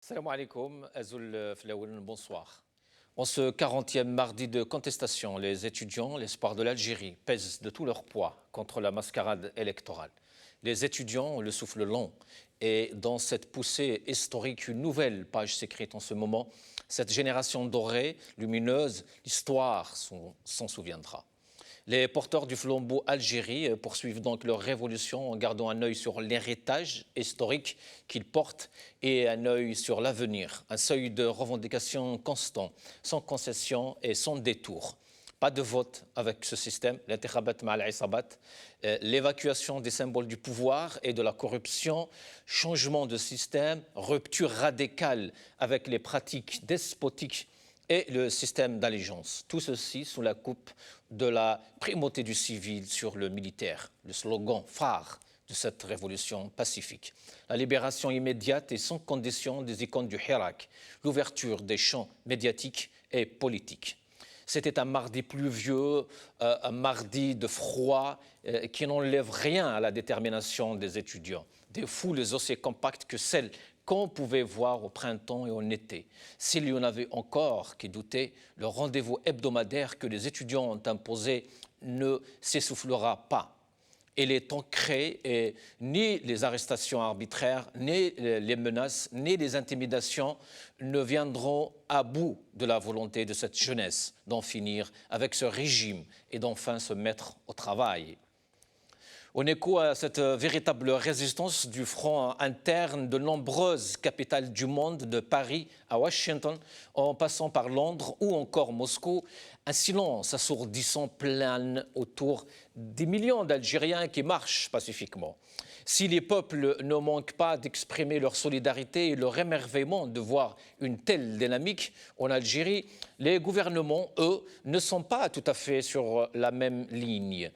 Salam alaikum, Azul Flaouen, bonsoir. En ce 40e mardi de contestation, les étudiants, l'espoir de l'Algérie, pèsent de tout leur poids contre la mascarade électorale. Les étudiants ont le souffle long et dans cette poussée historique, une nouvelle page s'écrit en ce moment. Cette génération dorée, lumineuse, l'histoire s'en souviendra. Les porteurs du flambeau Algérie poursuivent donc leur révolution en gardant un œil sur l'héritage historique qu'ils portent et un œil sur l'avenir, un seuil de revendication constant, sans concession et sans détour. Pas de vote avec ce système, l'intikhabat ma'al isabat, l'évacuation des symboles du pouvoir et de la corruption, changement de système, rupture radicale avec les pratiques despotiques et le système d'allégeance. Tout ceci sous la coupe de la primauté du civil sur le militaire, le slogan phare de cette révolution pacifique. La libération immédiate et sans condition des icônes du Hirak, l'ouverture des champs médiatiques et politiques. C'était un mardi pluvieux, un mardi de froid qui n'enlève rien à la détermination des étudiants. Des foules aussi compactes que celles qu'on pouvait voir au printemps et en été. S'il y en avait encore qui doutaient, le rendez-vous hebdomadaire que les étudiants ont imposé ne s'essoufflera pas. Il est ancré et ni les arrestations arbitraires, ni les menaces, ni les intimidations ne viendront à bout de la volonté de cette jeunesse d'en finir avec ce régime et d'enfin se mettre au travail. En écho à cette véritable résistance du front interne de nombreuses capitales du monde, de Paris à Washington, en passant par Londres ou encore Moscou, un silence assourdissant plane autour des millions d'Algériens qui marchent pacifiquement. Si les peuples ne manquent pas d'exprimer leur solidarité et leur émerveillement de voir une telle dynamique en Algérie, les gouvernements, eux, ne sont pas tout à fait sur la même ligne.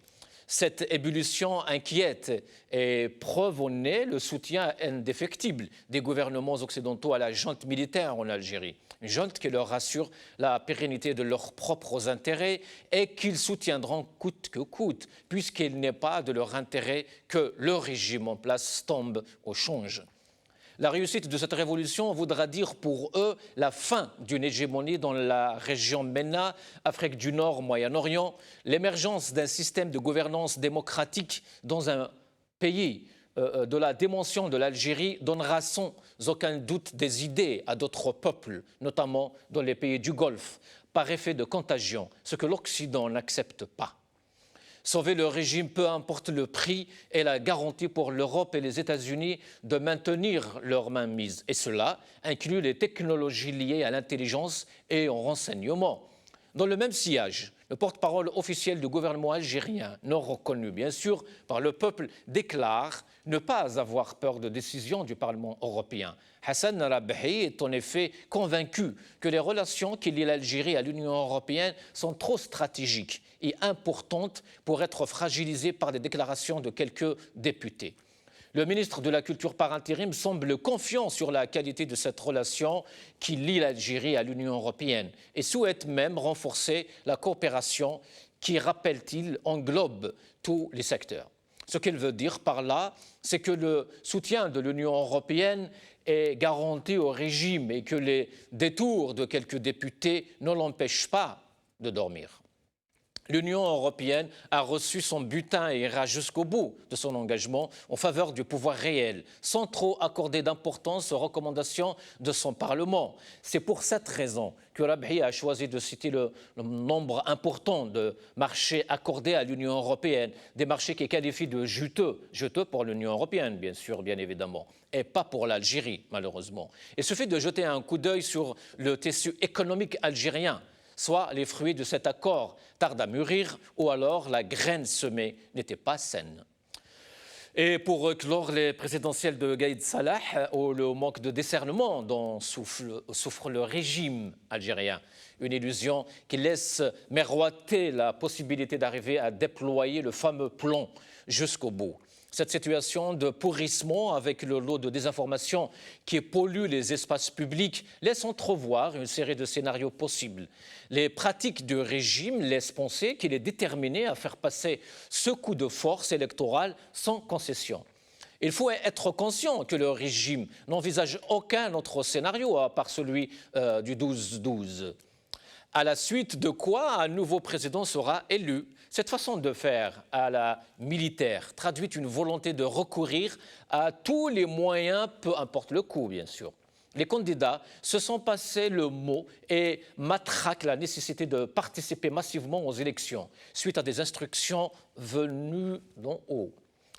Cette ébullition inquiète et preuve en est le soutien indéfectible des gouvernements occidentaux à la junte militaire en Algérie. Une junte qui leur assure la pérennité de leurs propres intérêts et qu'ils soutiendront coûte que coûte, puisqu'il n'est pas de leur intérêt que le régime en place tombe au change. La réussite de cette révolution voudra dire pour eux la fin d'une hégémonie dans la région MENA, Afrique du Nord, Moyen-Orient, l'émergence d'un système de gouvernance démocratique dans un pays de la dimension de l'Algérie donnera sans aucun doute des idées à d'autres peuples, notamment dans les pays du Golfe, par effet de contagion, ce que l'Occident n'accepte pas. Sauver le régime, peu importe le prix, est la garantie pour l'Europe et les États-Unis de maintenir leur mainmise. Et cela inclut les technologies liées à l'intelligence et au renseignement. Dans le même sillage, le porte-parole officiel du gouvernement algérien, non reconnu bien sûr par le peuple, déclare ne pas avoir peur de décisions du Parlement européen. Hassan Rabahi est en effet convaincu que les relations qui lient l'Algérie à l'Union européenne sont trop stratégiques et importantes pour être fragilisées par des déclarations de quelques députés. Le ministre de la Culture par intérim semble confiant sur la qualité de cette relation qui lie l'Algérie à l'Union européenne et souhaite même renforcer la coopération qui, rappelle-t-il, englobe tous les secteurs. Ce qu'il veut dire par là, c'est que le soutien de l'Union européenne est garanti au régime et que les détours de quelques députés ne l'empêchent pas de dormir. L'Union européenne a reçu son butin et ira jusqu'au bout de son engagement en faveur du pouvoir réel, sans trop accorder d'importance aux recommandations de son Parlement. C'est pour cette raison que Rabahi a choisi de citer le nombre important de marchés accordés à l'Union européenne, des marchés qu'il qualifie de juteux pour l'Union européenne, bien sûr, bien évidemment, et pas pour l'Algérie, malheureusement. Il suffit de jeter un coup d'œil sur le tissu économique algérien. Soit les fruits de cet accord tardent à mûrir, ou alors la graine semée n'était pas saine. Et pour clore les présidentielles de Gaïd Salah, le manque de discernement dont souffre le régime algérien, une illusion qui laisse miroiter la possibilité d'arriver à déployer le fameux plan jusqu'au bout. Cette situation de pourrissement avec le lot de désinformation qui pollue les espaces publics laisse entrevoir une série de scénarios possibles. Les pratiques du régime laissent penser qu'il est déterminé à faire passer ce coup de force électorale sans concession. Il faut être conscient que le régime n'envisage aucun autre scénario à part celui du 12-12. À la suite de quoi un nouveau président sera élu. Cette façon de faire à la militaire traduit une volonté de recourir à tous les moyens, peu importe le coût, bien sûr. Les candidats se sont passés le mot et matraquent la nécessité de participer massivement aux élections suite à des instructions venues d'en haut.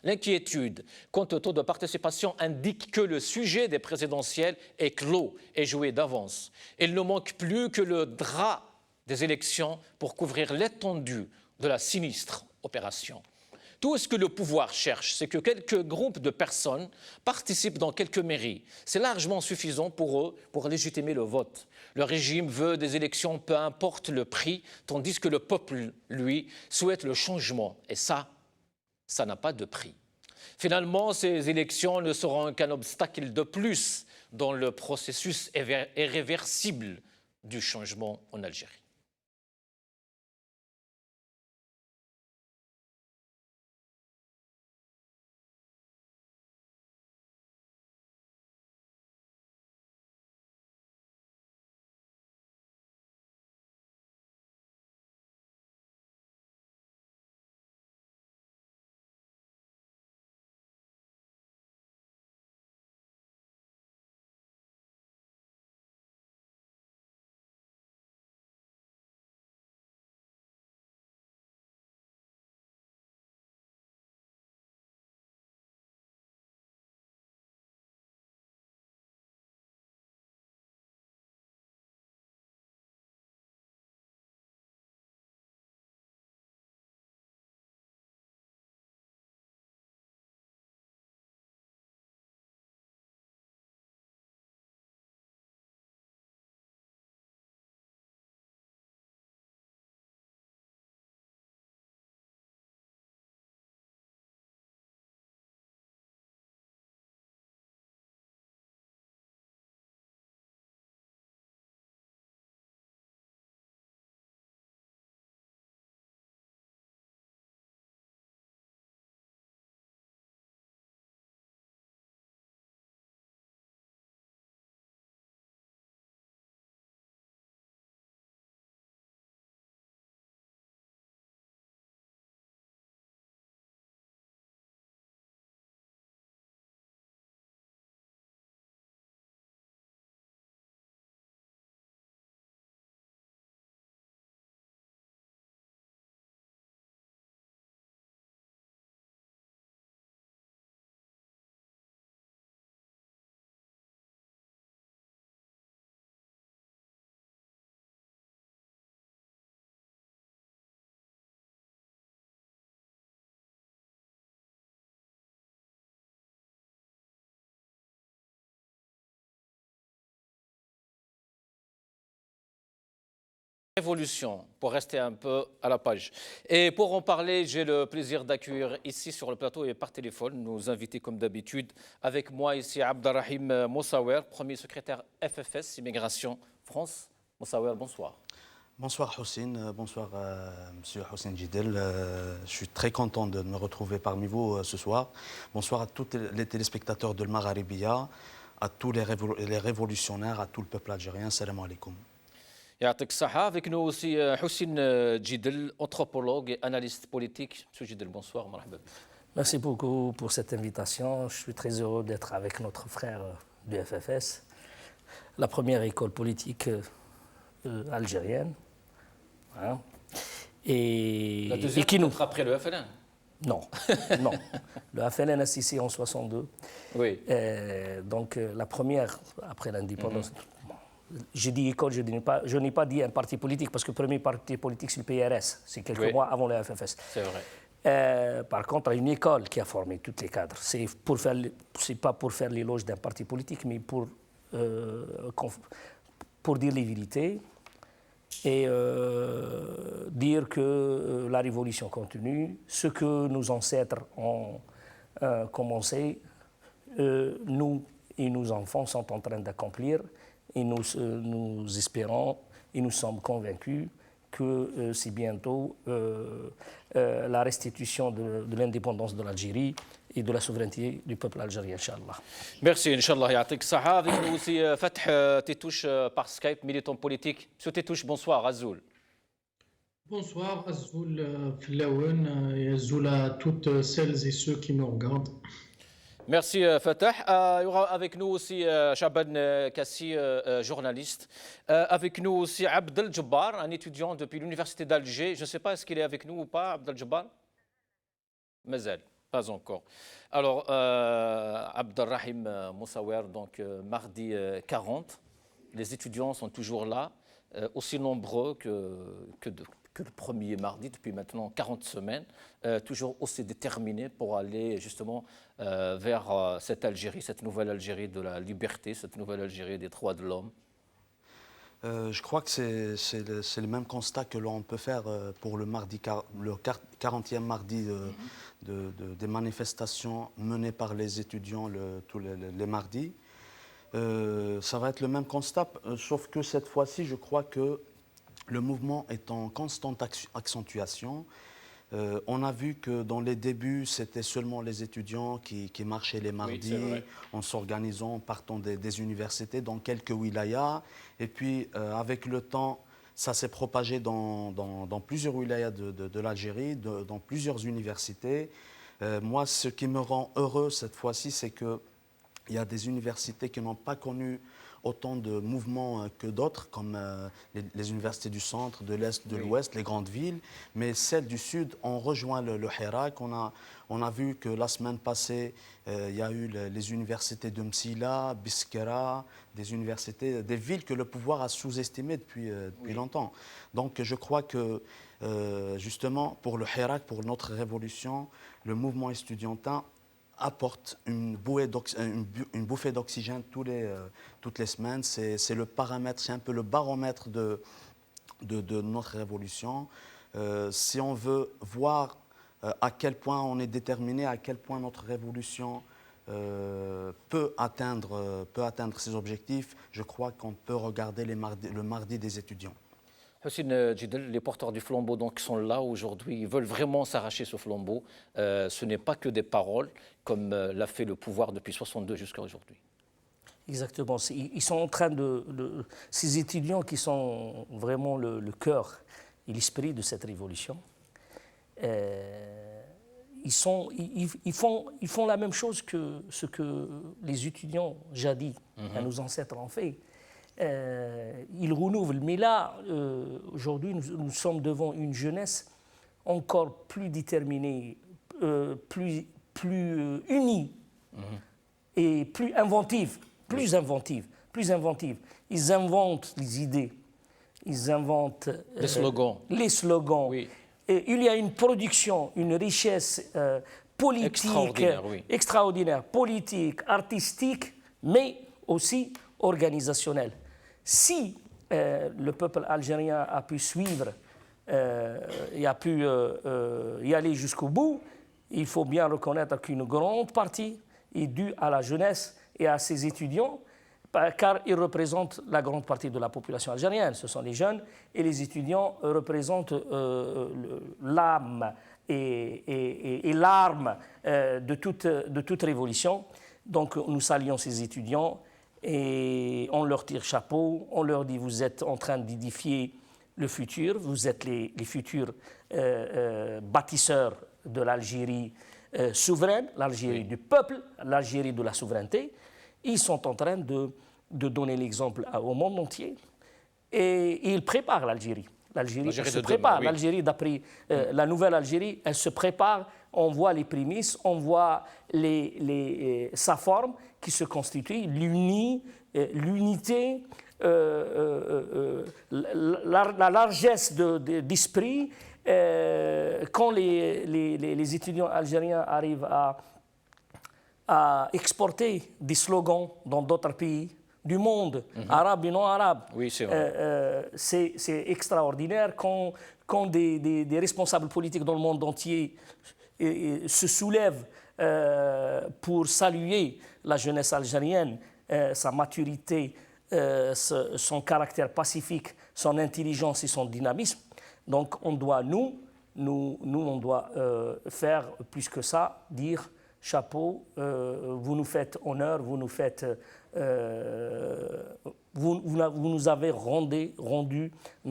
L'inquiétude quant au taux de participation indique que le sujet des présidentielles est clos et joué d'avance. Il ne manque plus que le drap des élections pour couvrir l'étendue de la sinistre opération. Tout ce que le pouvoir cherche, c'est que quelques groupes de personnes participent dans quelques mairies. C'est largement suffisant pour eux pour légitimer le vote. Le régime veut des élections, peu importe le prix, tandis que le peuple, lui, souhaite le changement. Et ça n'a pas de prix. Finalement, ces élections ne seront qu'un obstacle de plus dans le processus irréversible du changement en Algérie. Révolution, pour rester un peu à la page. Et pour en parler, j'ai le plaisir d'accueillir ici sur le plateau et par téléphone nos invités comme d'habitude. Avec moi ici Abdelrahim Moussaouer, premier secrétaire FFS Immigration France. Moussaouer, bonsoir. Bonsoir Houssine, bonsoir Monsieur Houssine Jidel. Je suis très content de me retrouver parmi vous ce soir. Bonsoir à tous les téléspectateurs de Maghribia, à tous les révolutionnaires, à tout le peuple algérien. Salam alaikum. Yatek Saha, avec nous aussi Houssine Jidel, anthropologue et analyste politique. Monsieur Jidel, bonsoir. Marhaba. Merci beaucoup pour cette invitation. Je suis très heureux d'être avec notre frère du FFS, la première école politique algérienne. Hein, la deuxième, qui nous après le FLN. Non, non. Le FLN a cessé en 62. Oui. Donc la première après l'indépendance. J'ai dit école, je n'ai pas dit un parti politique parce que le premier parti politique c'est le PRS, c'est quelques mois avant le FFS. C'est vrai. Par contre, il y a une école qui a formé tous les cadres. C'est pas pour faire l'éloge d'un parti politique, mais pour dire les vérités et dire que la révolution continue, ce que nos ancêtres ont commencé, nous et nos enfants sont en train d'accomplir. Et nous espérons et nous sommes convaincus que c'est bientôt la restitution de l'indépendance de l'Algérie et de la souveraineté du peuple algérien, Inch'Allah. Merci, Inch'Allah, Yatik Saha. Avec nous aussi Fath Tétouche par Skype, militant politique. Monsieur Tétouche, bonsoir, Azoul. Bonsoir, Azul Flaouen et Azul à toutes celles et ceux qui nous regardent. Merci Fatah. Il y aura avec nous aussi Chaban Kassi, journaliste. Avec nous aussi Abdel Jabbar, un étudiant depuis l'Université d'Alger. Je ne sais pas est-ce qu'il est avec nous ou pas, Abdel Jabbar. Mazel, pas encore. Alors, Abdelrahim Moussawer, donc mardi 40. Les étudiants sont toujours là, aussi nombreux que le premier mardi, depuis maintenant 40 semaines, toujours aussi déterminés pour aller justement vers cette Algérie, cette nouvelle Algérie de la liberté, cette nouvelle Algérie des droits de l'homme. Je crois que c'est le même constat que l'on peut faire pour le 40e mardi des manifestations menées par les étudiants tous les mardis. Ça va être le même constat, sauf que cette fois-ci, je crois que le mouvement est en constante accentuation. On a vu que dans les débuts, c'était seulement les étudiants qui marchaient les mardis, en s'organisant, en partant des universités dans quelques wilayas. Et puis, avec le temps, ça s'est propagé dans plusieurs wilayas de l'Algérie, dans plusieurs universités. Moi, ce qui me rend heureux cette fois-ci, c'est qu'il y a des universités qui n'ont pas connu autant de mouvements que d'autres, comme les universités du centre, de l'est, de l'ouest, les grandes villes. Mais celles du sud ont rejoint le Hirak. On a vu que la semaine passée, il y a eu les universités de Msila, Biskera, des villes que le pouvoir a sous-estimées depuis longtemps. Donc je crois que justement pour le Hirak, pour notre révolution, le mouvement estudiantin apporte une bouffée d'oxygène toutes les semaines. C'est le paramètre, c'est un peu le baromètre de notre révolution. Si on veut voir à quel point on est déterminé, à quel point notre révolution peut atteindre ses objectifs, je crois qu'on peut regarder le mardi des étudiants. Houssine Djidel, les porteurs du flambeau donc, sont là aujourd'hui, ils veulent vraiment s'arracher ce flambeau. Ce n'est pas que des paroles, comme l'a fait le pouvoir depuis 1962 jusqu'à aujourd'hui. Exactement. Ils sont en train ces étudiants qui sont vraiment le cœur et l'esprit de cette révolution, ils font la même chose que ce que les étudiants jadis, nos ancêtres ont fait. Ils renouvellent. Mais là, aujourd'hui, nous sommes devant une jeunesse encore plus déterminée, plus unie et plus inventive. Ils inventent les idées, ils inventent les slogans. Oui. Et il y a une production, une richesse politique extraordinaire, politique, artistique, mais aussi organisationnelle. Si le peuple algérien a pu suivre et a pu y aller jusqu'au bout, il faut bien reconnaître qu'une grande partie est due à la jeunesse et à ses étudiants, car ils représentent la grande partie de la population algérienne. Ce sont les jeunes, et les étudiants représentent l'âme et l'arme de toute révolution. Donc nous saluons ces étudiants et on leur tire chapeau, on leur dit vous êtes en train d'édifier le futur, vous êtes les futurs bâtisseurs de l'Algérie souveraine, l'Algérie du peuple, l'Algérie de la souveraineté. Ils sont en train de donner l'exemple au monde entier et ils préparent l'Algérie. L'Algérie se prépare. L'Algérie, d'après la nouvelle Algérie, elle se prépare. On voit les prémices, on voit sa forme qui se constitue, l'unité, la largesse d'esprit. Quand les étudiants algériens arrivent à exporter des slogans dans d'autres pays du monde, arabes et non arabes, c'est extraordinaire. Quand des responsables politiques dans le monde entier se soulèvent pour saluer la jeunesse algérienne, sa maturité, son caractère pacifique, son intelligence et son dynamisme. Donc on doit, nous on doit faire plus que ça, dire chapeau, vous nous faites honneur, vous nous avez rendu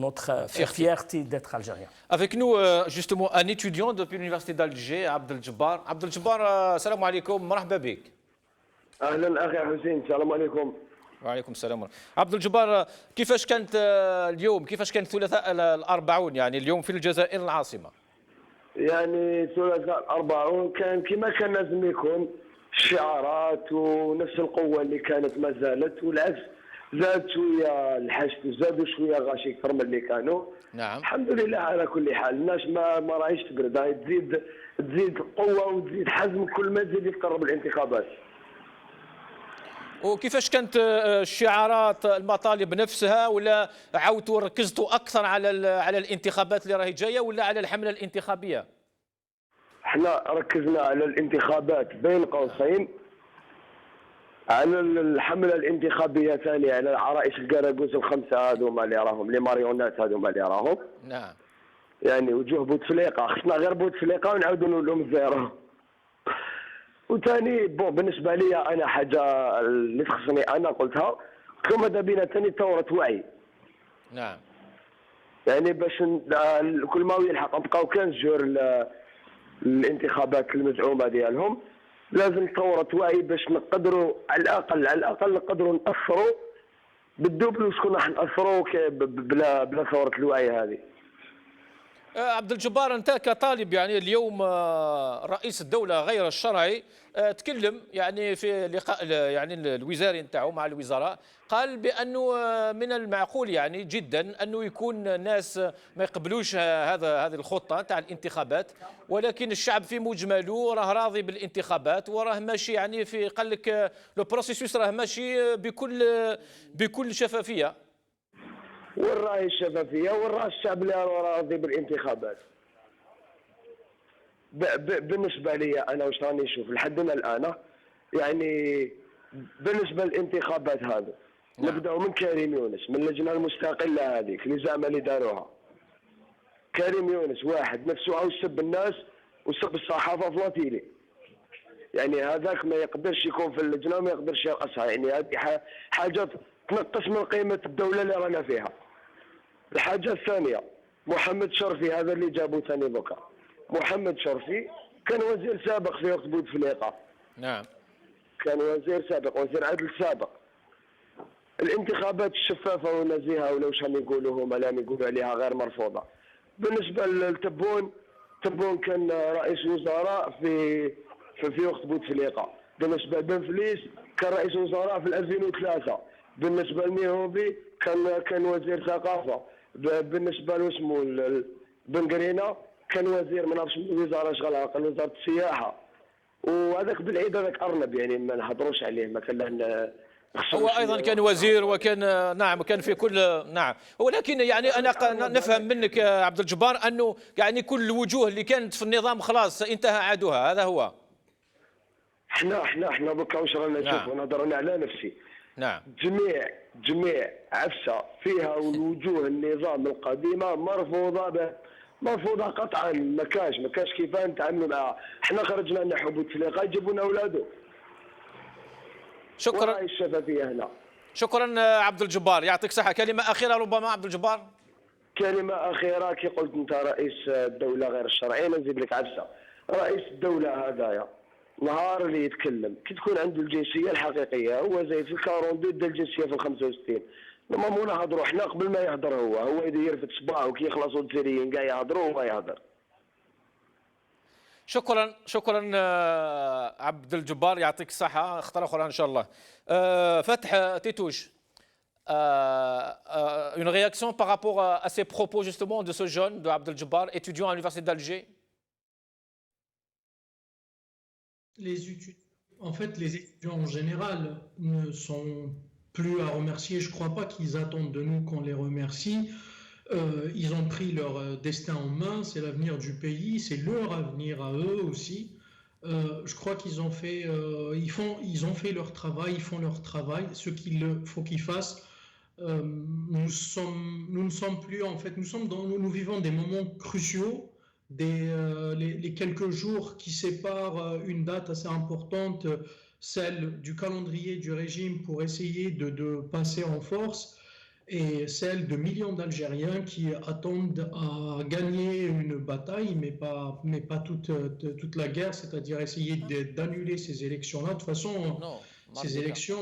notre fierté d'être algérien. Avec nous, justement, un étudiant depuis l'Université d'Alger, Abdel Jabbar. Abdel Jabbar, salam alaikum, marhaba bik. اهلا اخي حسين السلام عليكم. وعليكم السلام. عبد الجبار، كيفاش كانت اليوم، كيفاش كان الثلاثاء الأربعون يعني اليوم في الجزائر العاصمة؟ يعني ثلاثاء الأربعون كان كما كان لازم يكون، الشعارات ونفس القوة اللي كانت ما زالت، والعكس زاد شوية الحشد وزادوا شوية غاشي أكثر من اللي كانوا. نعم. الحمد لله على كل حال، الناس ما راهيش تبرد، راهي تزيد القوة وتزيد حزم كل ما تزيد يتقرب الانتخابات. وكيفاش كانت الشعارات المطالب نفسها، ولا عاودتوا ركزتوا اكثر على الانتخابات اللي راهي جايه ولا على الحمله الانتخابيه؟ احنا ركزنا على الانتخابات بين قوسين، على الحمله الانتخابيه ثاني على عرائس القراقوس الخمسه هذوما اللي راهم لي ماريونات هذوما اللي راهم. نعم. يعني وجوه بوتفليقه، خصنا غير بوتفليقه ونعاودوا نقول لهم الزيرو. وثاني بالنسبه لي انا حاجه اللي تخصني انا قلتها، قلت لهم هذا بينا ثاني ثوره وعي. نعم. يعني باش كل ما يلحق نبقاو كان جور الانتخابات المزعومه ديالهم، لازم ثوره وعي باش نقدروا على الاقل نقدروا ناثروا بالدوبل، وشكون راح ناثروا بلا ثوره الوعي هذه. عبد الجبار، انت كطالب يعني اليوم رئيس الدوله غير الشرعي تكلم يعني في لقاء يعني الوزاري نتاعو مع الوزراء، قال بانه من المعقول يعني جدا انه يكون الناس ما يقبلوش هذه الخطه تاع الانتخابات، ولكن الشعب في مجمله راه راضي بالانتخابات وراه ماشي يعني في، قال لك لو بروسيسوس راه ماشي بكل شفافيه. وين راهي الشفافيه؟ وين راه الشعب اللي راضي بالانتخابات؟ بالنسبه لي انا واش راني نشوف لحدنا الان، يعني بالنسبه للانتخابات هذا نبداو من كريم يونس، من اللجنه المستقله هذيك اللي زعما اللي داروها. كريم يونس واحد نفسه عاوز يسب الناس وسب الصحافه في لاتيلي، يعني هذاك ما يقدرش يكون في اللجنه وما يقدرش يرأسها، يعني هذه حاجه تنقص من قيمه الدوله اللي رانا فيها. الحاجه الثانيه محمد شرفي هذا اللي جابوه ثاني بكا، محمد شرفي كان وزير سابق في وقت بوتفليقه. نعم. كان وزير سابق، وزير عدل سابق. الانتخابات الشفافه والنزيهه ولا واش يقولوا هما، لا يقولوا عليها غير مرفوضه. بالنسبه للتبون، تبون كان رئيس وزراء في وقت بوتفليقه. بالنسبه لبن فليس كان رئيس وزراء في 2003. بالنسبه لميهوبي كان وزير ثقافه. بالنسبه له اسمه بن قرينه كان وزير ما نعرفش وزاره شغلها، كان وزاره السياحه. وهذاك بالعيد هذاك ارنب، يعني ما نهضروش عليه، ما كان له هو ايضا كان وزير وكان نعم كان في كل نعم، ولكن يعني انا نفهم منك يا عبد الجبار انه يعني كل الوجوه اللي كانت في النظام خلاص انتهى عهدها، هذا هو. احنا بكا واش رانا نشوفوا، نهضر انا على نفسي. نعم. جميع عفسه فيها وجوه النظام القديمه مرفوضه قطعا، ما كاش كيفاه نتعاملوا معها. احنا خرجنا نحو بوتفليقه يجيبوا لنا اولاده. شكرا. الشفافيه هنا. شكرا عبد الجبار، يعطيك صحه. كلمه اخيره ربما عبد الجبار. كلمه اخيره، كي قلت انت رئيس الدوله غير الشرعي، نزيد لك عفسه. رئيس الدوله هذايا نهار اللي يتكلم كي تكون عنده الجنسيه الحقيقيه، هو زي في الكاروندو دا الجنسيه في 65. لما مو نهضروا احنا قبل ما يهضر هو يرفد صباعه كي يخلصوا الجزائريين كاع يهضروا وما يهضر. شكرا عبد الجبار، يعطيك الصحة. اختار أخرى إن شاء الله. فتح تيتوش، une réaction par rapport à ces propos justement de ce jeune, de Abdel Jabbar, étudiant à l'université d'Alger? En fait, les étudiants en général ne sont plus à remercier. Je ne crois pas qu'ils attendent de nous qu'on les remercie. Ils ont pris leur destin en main, c'est l'avenir du pays, c'est leur avenir à eux aussi. Je crois qu'ils ont fait, ils ont fait leur travail, ils font leur travail, ce qu'il faut qu'ils fassent. Nous ne sommes plus, en fait, nous vivons des moments cruciaux les quelques jours qui séparent une date assez importante, celle du calendrier du régime pour essayer de passer en force, et celle de millions d'Algériens qui attendent à gagner une bataille, mais pas toute la guerre, c'est-à-dire essayer d'annuler ces élections-là. De toute façon, Non, ces Mardika. élections,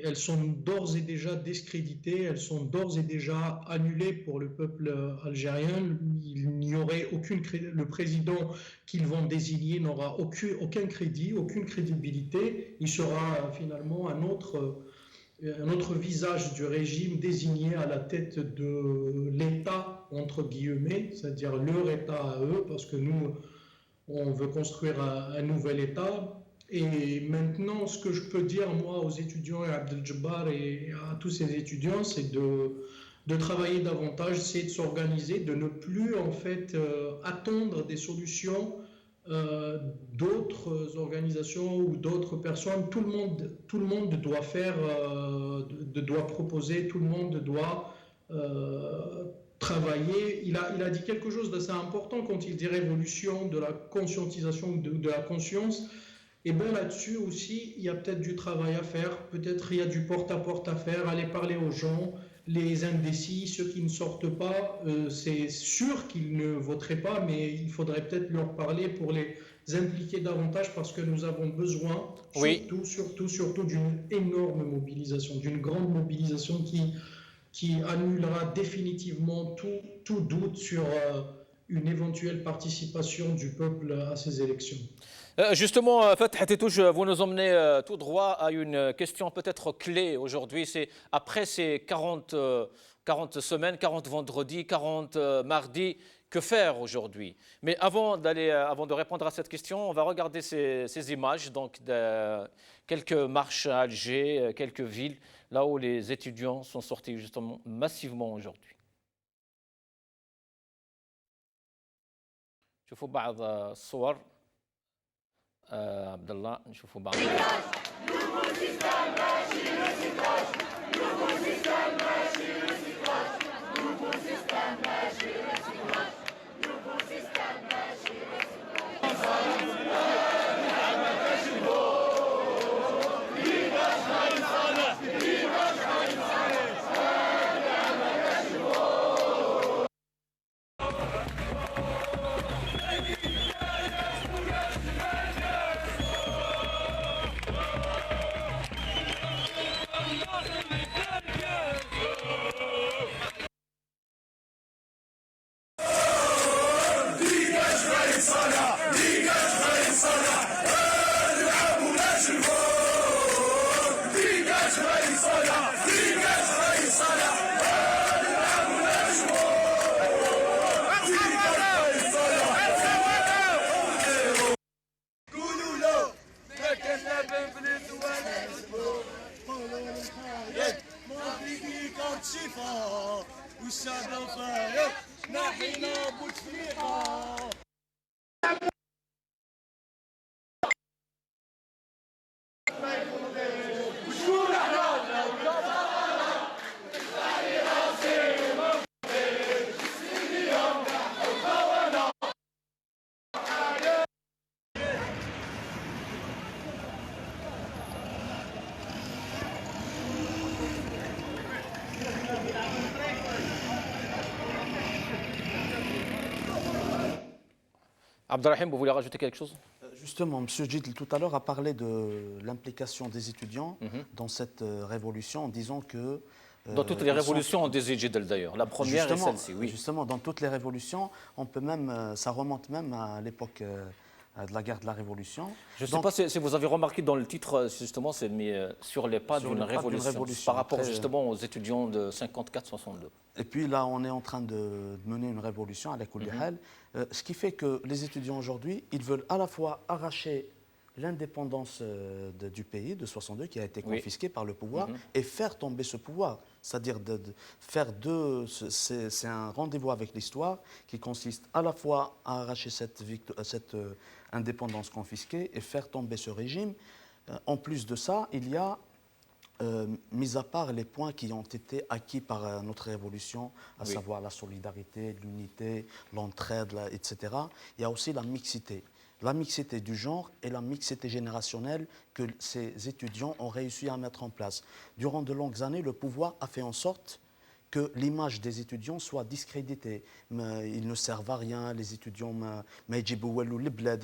elles sont d'ores et déjà discréditées, elles sont d'ores et déjà annulées pour le peuple algérien. Il n'y aurait le président qu'ils vont désigner n'aura aucun crédit, aucune crédibilité. Il sera finalement un autre visage du régime désigné à la tête de l'État, entre guillemets, c'est-à-dire leur État à eux, parce que nous, on veut construire un nouvel État. Et maintenant, ce que je peux dire, moi, aux étudiants et à Abdel-Jabbar et à tous ces étudiants, c'est de travailler davantage, c'est de s'organiser, de ne plus, en fait, attendre des solutions d'autres organisations ou d'autres personnes. Tout le monde doit faire, doit proposer, tout le monde doit travailler. Il a dit quelque chose d'assez important quand il dit révolution de la conscientisation, de la conscience. Et bien là-dessus aussi, il y a peut-être du travail à faire, peut-être il y a du porte-à-porte à faire, aller parler aux gens, les indécis, ceux qui ne sortent pas, c'est sûr qu'ils ne voteraient pas, mais il faudrait peut-être leur parler pour les impliquer davantage parce que nous avons besoin, Oui. surtout d'une énorme mobilisation, d'une grande mobilisation qui annulera définitivement tout doute sur une éventuelle participation du peuple à ces élections. Justement, Fatah Tétouche, vous nous emmenez tout droit à une question peut-être clé aujourd'hui. C'est après ces 40 semaines, 40 vendredis, 40 mardis, que faire aujourd'hui? Mais avant de répondre à cette question, on va regarder ces images, donc de quelques marches à Alger, quelques villes, là où les étudiants sont sortis justement massivement aujourd'hui. شوفوا بعض الصور عبد الله نشوفوا بعض Abdelrahim, vous voulez rajouter quelque chose? Justement, M. Gidl tout à l'heure a parlé de l'implication des étudiants dans cette révolution en disant que... Dans toutes les révolutions, on désigne Gidl d'ailleurs. La première est celle-ci, oui. Justement, dans toutes les révolutions, on peut même, ça remonte même à l'époque de la guerre de la Révolution. Je ne sais pas si vous avez remarqué dans le titre, justement, c'est mis sur les pas d'une révolution, par rapport justement aux étudiants de 54-62. Et puis là, on est en train de mener une révolution à la Koulihal, ce qui fait que les étudiants aujourd'hui, ils veulent à la fois arracher l'indépendance du pays de 62 qui a été confisquée par le pouvoir et faire tomber ce pouvoir. C'est-à-dire faire c'est un rendez-vous avec l'histoire qui consiste à la fois à arracher cette indépendance confisquée et faire tomber ce régime. En plus de ça, il y a mis à part les points qui ont été acquis par notre révolution, à savoir la solidarité, l'unité, l'entraide, etc., il y a aussi la mixité du genre et la mixité générationnelle que ces étudiants ont réussi à mettre en place. Durant de longues années, le pouvoir a fait en sorte que l'image des étudiants soit discréditée. Ils ne servent à rien, les étudiants, et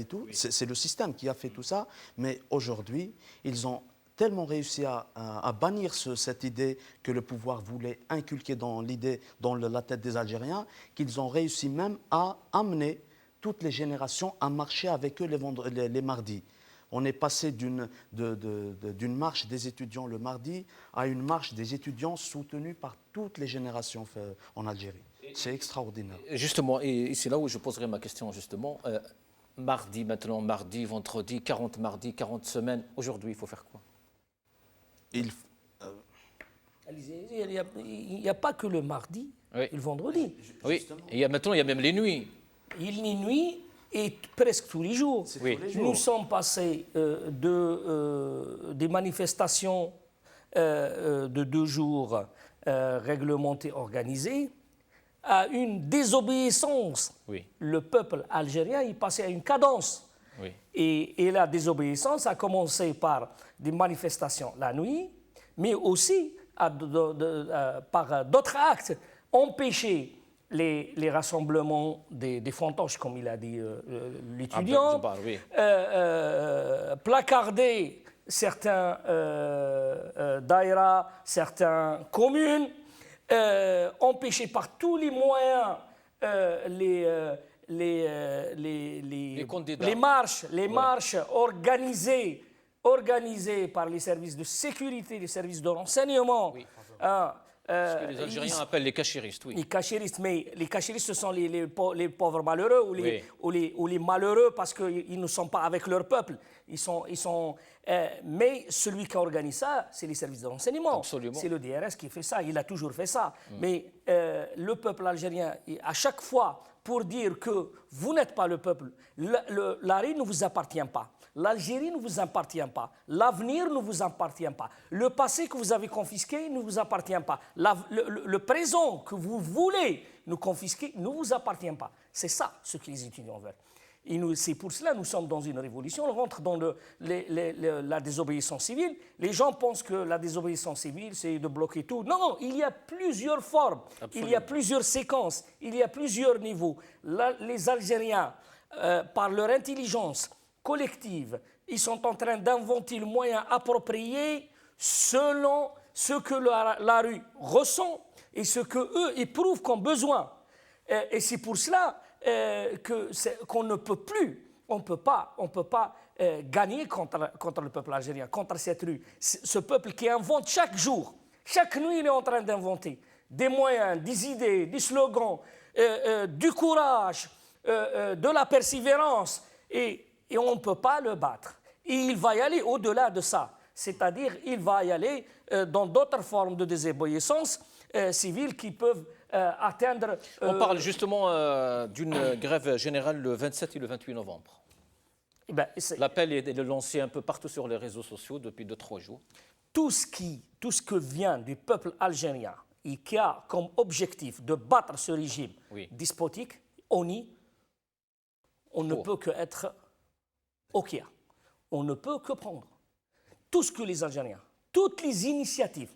tout. C'est le système qui a fait tout ça. Mais aujourd'hui, ils ont tellement réussi à bannir cette idée que le pouvoir voulait inculquer dans la tête des Algériens, qu'ils ont réussi même à amener toutes les générations à marcher avec eux les mardis. On est passé d'une marche des étudiants le mardi à une marche des étudiants soutenue par toutes les générations en Algérie. C'est extraordinaire. Justement, et c'est là où je poserai ma question, justement. Mardi, maintenant, mardi, vendredi, 40 mardis, 40 semaines. Aujourd'hui, il faut faire quoi? Il n'y a pas que le mardi et le vendredi. Oui, et maintenant, il y a même les nuits. Il y a nuit et presque tous les jours. Oui. Nous sommes passés des manifestations de 2 jours réglementées, organisées, à une désobéissance. Oui. Le peuple algérien est passé à une cadence. Oui. Et la désobéissance a commencé par des manifestations la nuit, mais aussi par d'autres actes, empêcher les rassemblements des fantoches, comme il a dit l'étudiant, placarder certains daïras, certaines communes, empêcher par tous les moyens les marches organisées par les services de sécurité, les services de renseignement. Oui. Ce que les Algériens appellent les cachiristes, oui. Les cachiristes, mais les cachiristes, ce sont les pauvres malheureux ou les malheureux parce qu'ils ne sont pas avec leur peuple. Mais celui qui organise ça, c'est les services de renseignement. Absolument. C'est le DRS qui fait ça, il a toujours fait ça. Mais le peuple algérien, à chaque fois, pour dire que vous n'êtes pas le peuple, la rue ne vous appartient pas. L'Algérie ne vous appartient pas. L'avenir ne vous appartient pas. Le passé que vous avez confisqué ne vous appartient pas. Le présent que vous voulez nous confisquer ne vous appartient pas. C'est ça ce que les étudiants veulent. Et c'est pour cela que nous sommes dans une révolution. On rentre dans la désobéissance civile. Les gens pensent que la désobéissance civile, c'est de bloquer tout. Non, non, il y a plusieurs formes. Absolument. Il y a plusieurs séquences. Il y a plusieurs niveaux. Les Algériens, par leur intelligence collective, ils sont en train d'inventer le moyen approprié selon ce que la rue ressent et ce qu'eux éprouvent comme besoin. Et c'est pour cela qu'on ne peut plus, on ne peut pas gagner contre le peuple algérien, contre cette rue. Ce peuple qui invente chaque jour, chaque nuit, il est en train d'inventer des moyens, des idées, des slogans, du courage, de la persévérance, et on ne peut pas le battre. Et il va y aller au-delà de ça, c'est-à-dire il va y aller dans d'autres formes de désobéissance civile qui peuvent atteindre... On parle justement d'une grève générale le 27 et le 28 novembre. L'appel est lancé un peu partout sur les réseaux sociaux depuis 2-3 jours. Tout ce que vient du peuple algérien et qui a comme objectif de battre ce régime despotique, on ne peut qu'être OK. On ne peut que prendre tout ce que les Algériens, toutes les initiatives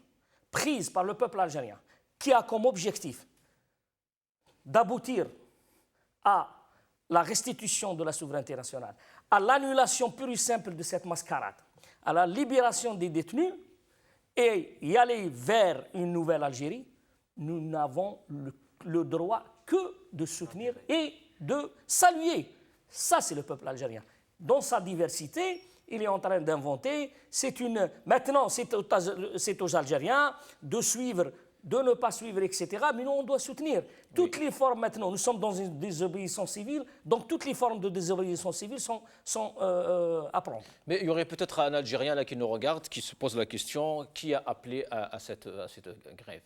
prises par le peuple algérien, qui a comme objectif d'aboutir à la restitution de la souveraineté nationale, à l'annulation pure et simple de cette mascarade, à la libération des détenus et y aller vers une nouvelle Algérie, nous n'avons le droit que de soutenir et de saluer. Ça, c'est le peuple algérien. Dans sa diversité, il est en train d'inventer. Maintenant, c'est aux Algériens de suivre, de ne pas suivre, etc. Mais nous, on doit soutenir. Toutes les formes maintenant, nous sommes dans une désobéissance civile, donc toutes les formes de désobéissance civile sont à prendre. Mais il y aurait peut-être un Algérien là qui nous regarde, qui se pose la question, qui a appelé à cette grève?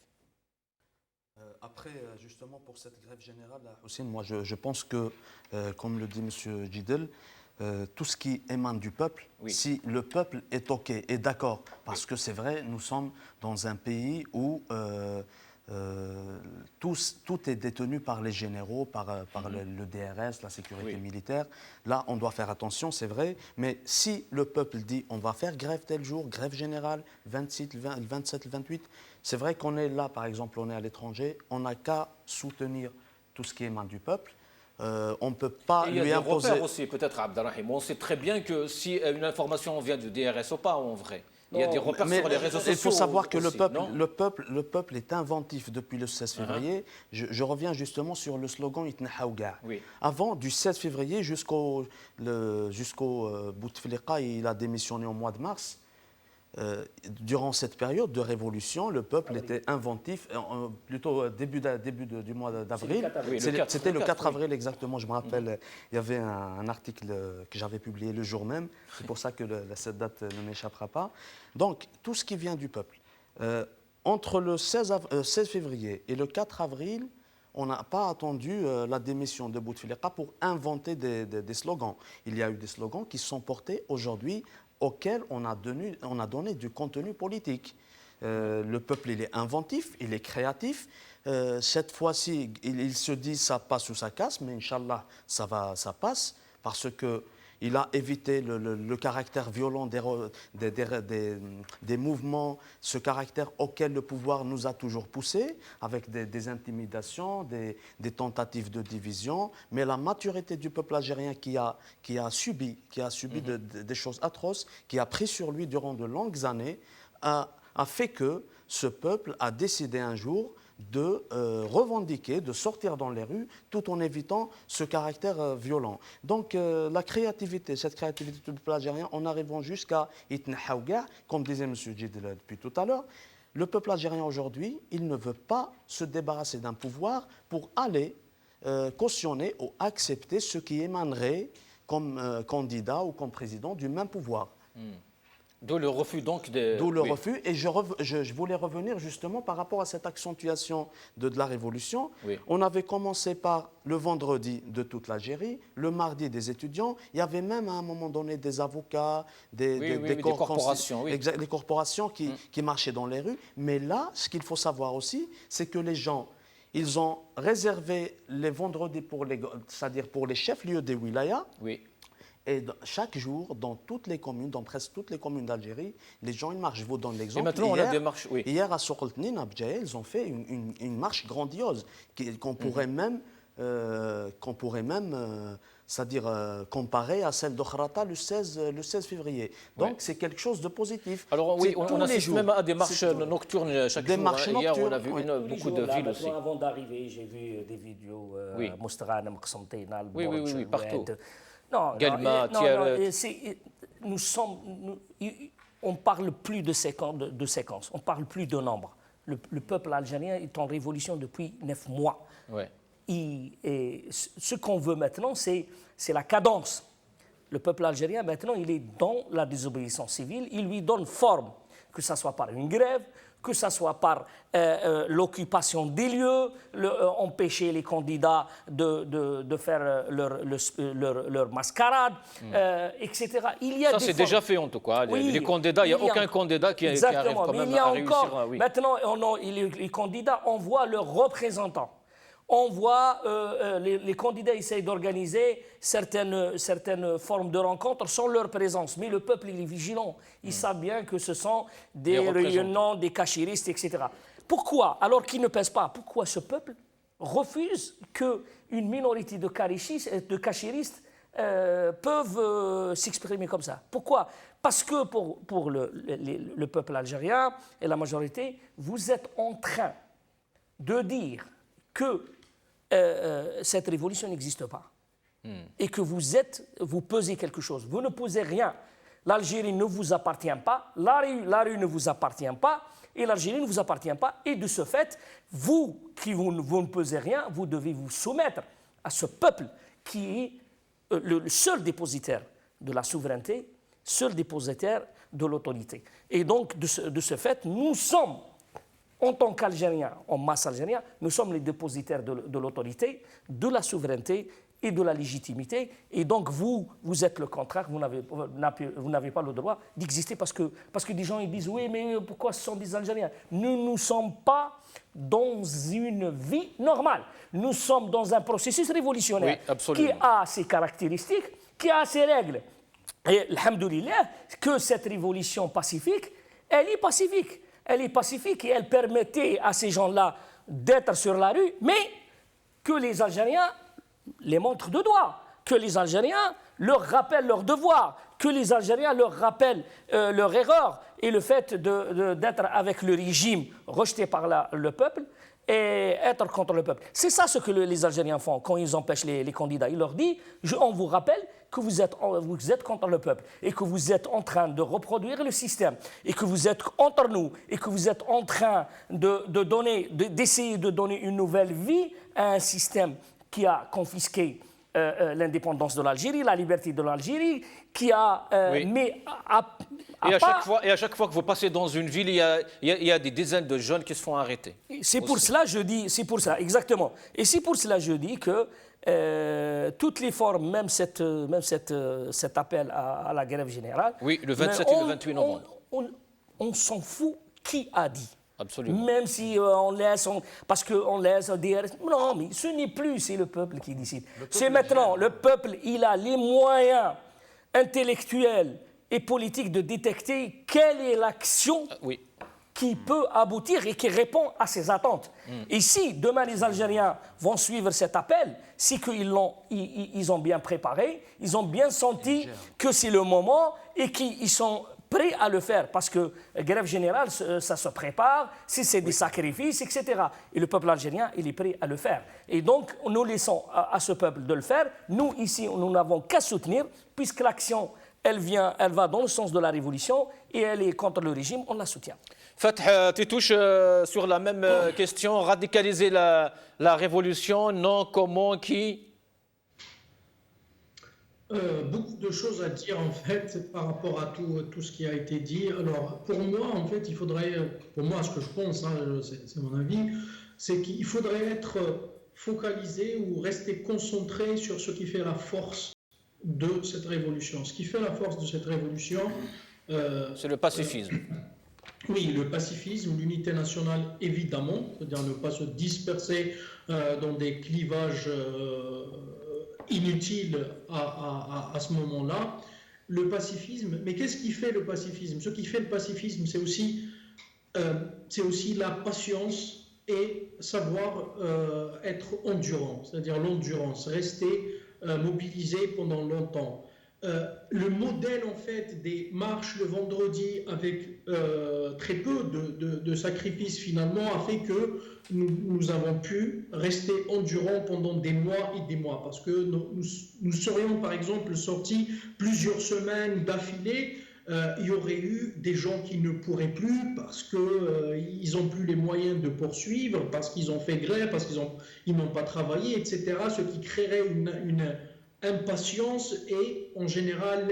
Après, justement, pour cette grève générale, Hussein, moi, je pense que, comme le dit M. Jidel, tout ce qui émane du peuple, si le peuple est OK, est d'accord, parce que c'est vrai, nous sommes dans un pays où tout est détenu par les généraux, par le DRS, la sécurité militaire. Là, on doit faire attention, c'est vrai, mais si le peuple dit on va faire grève tel jour, grève générale, 26, le 27, le 28, c'est vrai qu'on est là, par exemple, on est à l'étranger, on n'a qu'à soutenir tout ce qui émane du peuple. On ne peut pas lui imposer... Il y a des repères aussi, peut-être, Abdelrahim. On sait très bien que si une information vient du DRS ou pas, en vrai. Il y a des repères sur les réseaux sociaux. Il faut savoir que aussi, le peuple est inventif depuis le 16 février. Je reviens justement sur le slogan Itnahaouga. Avant, du 16 février jusqu'au Bouteflika, il a démissionné au mois de mars. Durant cette période de révolution, le peuple était inventif, plutôt début du mois d'avril. C'était le 4 avril exactement, je me rappelle, il y avait un article que j'avais publié le jour même, c'est pour ça que cette date ne m'échappera pas. Donc, tout ce qui vient du peuple. Entre le 16 février et le 4 avril, on n'a pas attendu la démission de Bouteflika pour inventer des slogans. Il y a eu des slogans qui sont portés aujourd'hui auquel on a donné du contenu politique. Le peuple, il est inventif, il est créatif. Cette fois-ci, il se dit ça passe ou ça casse, mais Inch'Allah, ça passe, parce qu'il a évité le caractère violent des mouvements, ce caractère auquel le pouvoir nous a toujours poussés, avec des intimidations, des tentatives de division. Mais la maturité du peuple algérien qui a subi des choses atroces, qui a pris sur lui durant de longues années, a fait que ce peuple a décidé un jour de revendiquer, de sortir dans les rues, tout en évitant ce caractère violent. Donc cette créativité du peuple algérien, en arrivant jusqu'à Itnahaouga, comme disait M. Djidel depuis tout à l'heure, le peuple algérien aujourd'hui, il ne veut pas se débarrasser d'un pouvoir pour aller cautionner ou accepter ce qui émanerait comme candidat ou comme président du même pouvoir. D'où le refus donc de... D'où le refus. Et je voulais revenir justement par rapport à cette accentuation de la révolution. On avait commencé par le vendredi de toute l'Algérie, le mardi des étudiants. Il y avait même à un moment donné des avocats, des corporations, des corporations qui marchaient dans les rues. Mais là, ce qu'il faut savoir aussi, c'est que les gens, ils ont réservé les vendredis c'est-à-dire pour les chefs-lieux des wilayas. Et chaque jour, dans toutes les communes, dans presque toutes les communes d'Algérie, les gens, ils marchent. Je vous donne l'exemple. Et maintenant, on a des marches, Hier, à Sokoltnin, à Bdjaïl, ils ont fait une marche grandiose qu'on pourrait même, c'est-à-dire comparer à celle d'Okhrata le 16 février. Donc, c'est quelque chose de positif. Alors oui, on assiste même à des marches nocturnes chaque jour. Hier, on a vu beaucoup de villes aussi. Avant d'arriver, j'ai vu des vidéos. Oui, partout. Non, on ne parle plus de séquence, on ne parle plus de nombre. Le peuple algérien est en révolution depuis 9 mois. Et ce qu'on veut maintenant, c'est la cadence. Le peuple algérien, maintenant, il est dans la désobéissance civile, il lui donne forme, que ce soit par une grève, que ce soit par l'occupation des lieux, empêcher les candidats de faire leur mascarade, etc. Ça, c'est déjà fait en tout cas. Les candidats, il n'y a aucun candidat qui arrive quand même à réussir. Maintenant, les candidats envoient leurs représentants. On voit les candidats essayent d'organiser certaines formes de rencontres sans leur présence. Mais le peuple, il est vigilant. Ils savent bien que ce sont des réunions, des cachiristes, etc. Pourquoi, alors qu'ils ne pèsent pas, pourquoi ce peuple refuse qu'une minorité de cachiristes peuvent s'exprimer comme ça? Pourquoi? Parce que pour le peuple algérien et la majorité, vous êtes en train de dire que cette révolution n'existe pas et que vous pesez quelque chose. Vous ne pesez rien. L'Algérie ne vous appartient pas, la rue ne vous appartient pas et l'Algérie ne vous appartient pas. Et de ce fait, vous ne pesez rien, vous devez vous soumettre à ce peuple qui est le seul dépositaire de la souveraineté, seul dépositaire de l'autorité. Et donc, de ce fait, nous sommes En tant qu'Algériens, en masse algérienne, nous sommes les dépositaires de l'autorité, de la souveraineté et de la légitimité. Et donc, vous êtes le contraire, vous n'avez pas le droit d'exister parce que des gens ils disent « Oui, mais pourquoi ce sont des Algériens ?» Nous ne sommes pas dans une vie normale. Nous sommes dans un processus révolutionnaire qui a ses caractéristiques, qui a ses règles. Et, alhamdoulilah, que cette révolution pacifique, elle est pacifique. Elle est pacifique et elle permettait à ces gens-là d'être sur la rue, mais que les Algériens les montrent de doigt, que les Algériens leur rappellent leurs devoirs, que les Algériens leur rappellent leur erreur et le fait d'être avec le régime rejeté par le peuple et être contre le peuple. C'est ça ce que les Algériens font quand ils empêchent les candidats. Ils leur disent, on vous rappelle que vous êtes contre le peuple et que vous êtes en train de reproduire le système et que vous êtes entre nous et que vous êtes en train d'essayer de donner une nouvelle vie à un système qui a confisqué l'indépendance de l'Algérie, la liberté de l'Algérie, qui a et à chaque fois que vous passez dans une ville, il y a des dizaines de jeunes qui se font arrêter. C'est pour cela je dis, c'est pour ça, exactement. Et c'est pour cela je dis que toutes les formes, même cet appel à la grève générale. Oui, le 27 et le 28 novembre. On s'en fout qui a dit. Absolument. Même si on laisse, parce qu'on laisse dire, non, mais ce n'est plus, c'est le peuple qui décide. C'est maintenant, le peuple, il a les moyens intellectuels et politiques de détecter quelle est l'action qui peut aboutir et qui répond à ses attentes. Et si demain les Algériens vont suivre cet appel, c'est qu'ils ils ont bien préparé, ils ont bien senti que c'est le moment et qu'ils sont prêts à le faire, parce que grève générale, ça se prépare, si c'est des sacrifices, etc. Et le peuple algérien, il est prêt à le faire. Et donc, nous laissons à ce peuple de le faire. Nous, ici, nous n'avons qu'à soutenir, puisque l'action, elle va dans le sens de la révolution, et elle est contre le régime, on la soutient. Fath, tu touches sur la même question, radicaliser la révolution, non, comment, qui? Beaucoup de choses à dire en fait par rapport à tout ce qui a été dit. Alors pour moi en fait il faudrait, pour moi ce que je pense, hein, c'est mon avis, c'est qu'il faudrait être focalisé ou rester concentré sur ce qui fait la force de cette révolution. Ce qui fait la force de cette révolution, c'est le pacifisme. Oui, le pacifisme, l'unité nationale évidemment, c'est-à-dire ne pas se disperser dans des clivages inutile à ce moment-là, le pacifisme. Mais qu'est-ce qui fait le pacifisme? Ce qui fait le pacifisme, c'est aussi la patience et savoir être endurant, c'est-à-dire l'endurance, rester mobilisé pendant longtemps. Le modèle en fait des marches le vendredi avec très peu de sacrifices finalement a fait que nous avons pu rester endurants pendant des mois et des mois, parce que nous serions par exemple sortis plusieurs semaines d'affilée, il y aurait eu des gens qui ne pourraient plus parce qu'ils n'ont plus les moyens de poursuivre, parce qu'ils ont fait grève, parce qu'ils n'ont pas travaillé, etc., ce qui créerait une impatience, et en général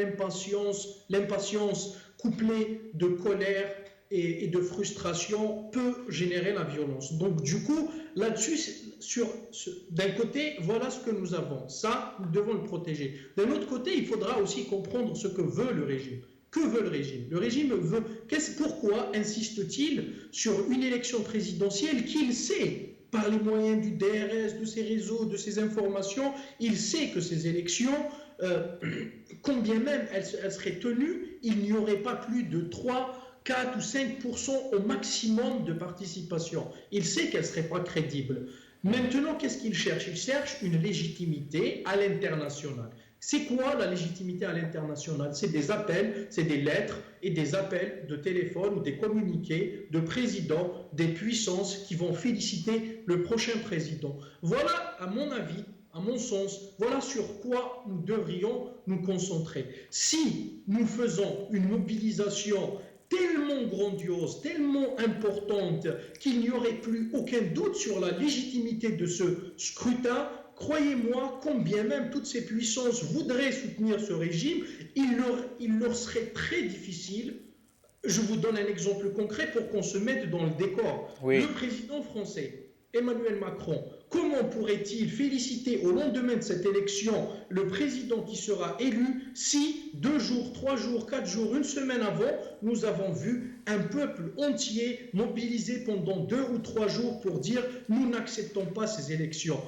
l'impatience couplée de colère et de frustration peut générer la violence. Donc du coup là-dessus, d'un côté, voilà ce que nous avons, ça nous devons le protéger. D'un autre côté, il faudra aussi comprendre ce que veut le régime. Que veut le régime? Le régime veut, pourquoi insiste-t-il sur une élection présidentielle qu'il sait, par les moyens du DRS, de ses réseaux, de ses informations, il sait que ces élections, combien même elles seraient tenues, il n'y aurait pas plus de 3, 4 ou 5% au maximum de participation. Il sait qu'elles ne seraient pas crédibles. Maintenant, qu'est-ce qu'il cherche? Il cherche une légitimité à l'international. C'est quoi la légitimité à l'international? C'est des appels, c'est des lettres et des appels de téléphone ou des communiqués de présidents des puissances qui vont féliciter le prochain président. Voilà, à mon avis, à mon sens, voilà sur quoi nous devrions nous concentrer. Si nous faisons une mobilisation tellement grandiose, tellement importante, qu'il n'y aurait plus aucun doute sur la légitimité de ce scrutin, croyez-moi, combien même toutes ces puissances voudraient soutenir ce régime, il leur serait très difficile, Je vous donne un exemple concret pour qu'on se mette dans le décor. Oui. Le président français, Emmanuel Macron, comment pourrait-il féliciter au lendemain de cette élection le président qui sera élu si 2 jours, 3 jours, 4 jours, une semaine avant, nous avons vu un peuple entier mobilisé pendant 2 ou 3 jours pour dire « nous n'acceptons pas ces élections ».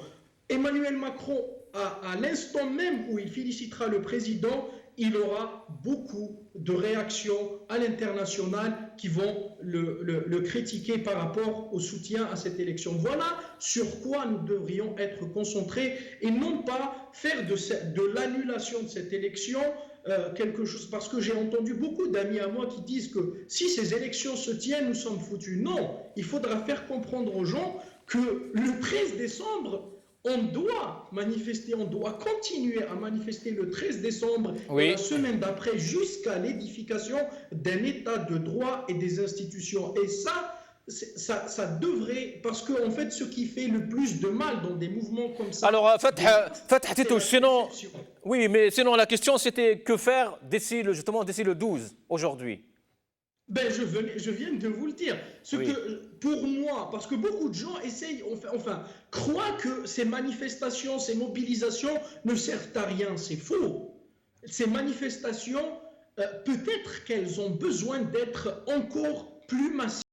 Emmanuel Macron, à l'instant même où il félicitera le président, il aura beaucoup de réactions à l'international qui vont le critiquer par rapport au soutien à cette élection. Voilà sur quoi nous devrions être concentrés et non pas faire de l'annulation de cette élection quelque chose. Parce que j'ai entendu beaucoup d'amis à moi qui disent que si ces élections se tiennent, nous sommes foutus. Non, il faudra faire comprendre aux gens que le 13 décembre, on doit manifester, on doit continuer à manifester le 13 décembre et la semaine d'après jusqu'à l'édification d'un état de droit et des institutions. Et ça devrait, parce que en fait, ce qui fait le plus de mal dans des mouvements comme ça... Alors, Fatah Titouche, sinon... Oui, mais sinon la question c'était que faire d'ici le 12, aujourd'hui? Ben, je viens de vous le dire. Que, pour moi, parce que beaucoup de gens essayent, croient que ces manifestations, ces mobilisations ne servent à rien. C'est faux. Ces manifestations, peut-être qu'elles ont besoin d'être encore plus massives,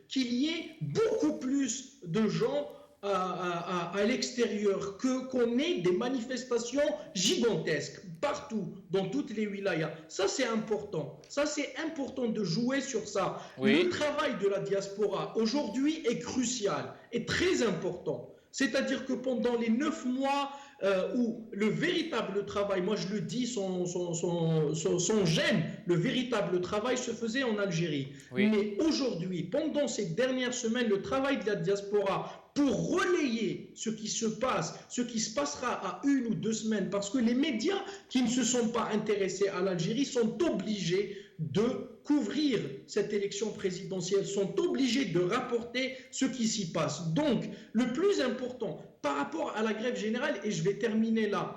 qu'il y ait beaucoup plus de gens à l'extérieur, qu'on ait des manifestations gigantesques partout, dans toutes les wilayas. Ça, c'est important. Ça, c'est important de jouer sur ça. Le travail de la diaspora, aujourd'hui, est crucial, est très important. C'est-à-dire que pendant les 9 mois où le véritable travail, moi je le dis son gène, le véritable travail se faisait en Algérie. Mais aujourd'hui, pendant ces dernières semaines, le travail de la diaspora pour relayer ce qui se passe, ce qui se passera à 1 ou 2 semaines, parce que les médias qui ne se sont pas intéressés à l'Algérie sont obligés de couvrir cette élection présidentielle, sont obligés de rapporter ce qui s'y passe. Donc, le plus important par rapport à la grève générale, et je vais terminer là,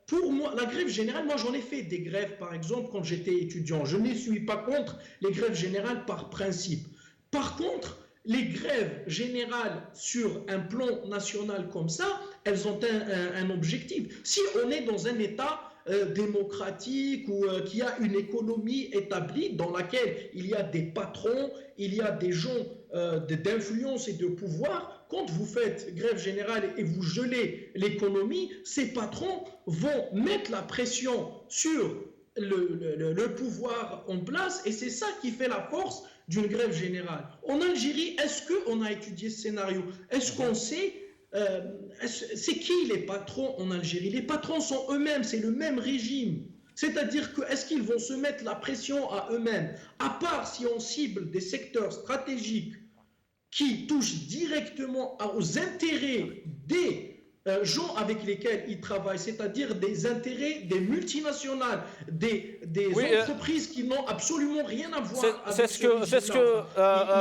pour moi, la grève générale, moi j'en ai fait des grèves par exemple quand j'étais étudiant. Je ne suis pas contre les grèves générales par principe. Par contre, les grèves générales sur un plan national comme ça, elles ont un objectif. Si on est dans un État démocratique ou qui a une économie établie dans laquelle il y a des patrons, il y a des gens d'influence et de pouvoir, quand vous faites grève générale et vous gelez l'économie, ces patrons vont mettre la pression sur le pouvoir en place et c'est ça qui fait la force d'une grève générale. En Algérie, est-ce qu'on a étudié ce scénario? Est-ce qu'on sait c'est qui les patrons en Algérie? Les patrons sont eux-mêmes, c'est le même régime. C'est-à-dire que est-ce qu'ils vont se mettre la pression à eux-mêmes? À part si on cible des secteurs stratégiques qui touchent directement aux intérêts des gens avec lesquels ils travaillent, c'est-à-dire des intérêts des multinationales, des entreprises qui n'ont absolument rien à voir avec c'est ce que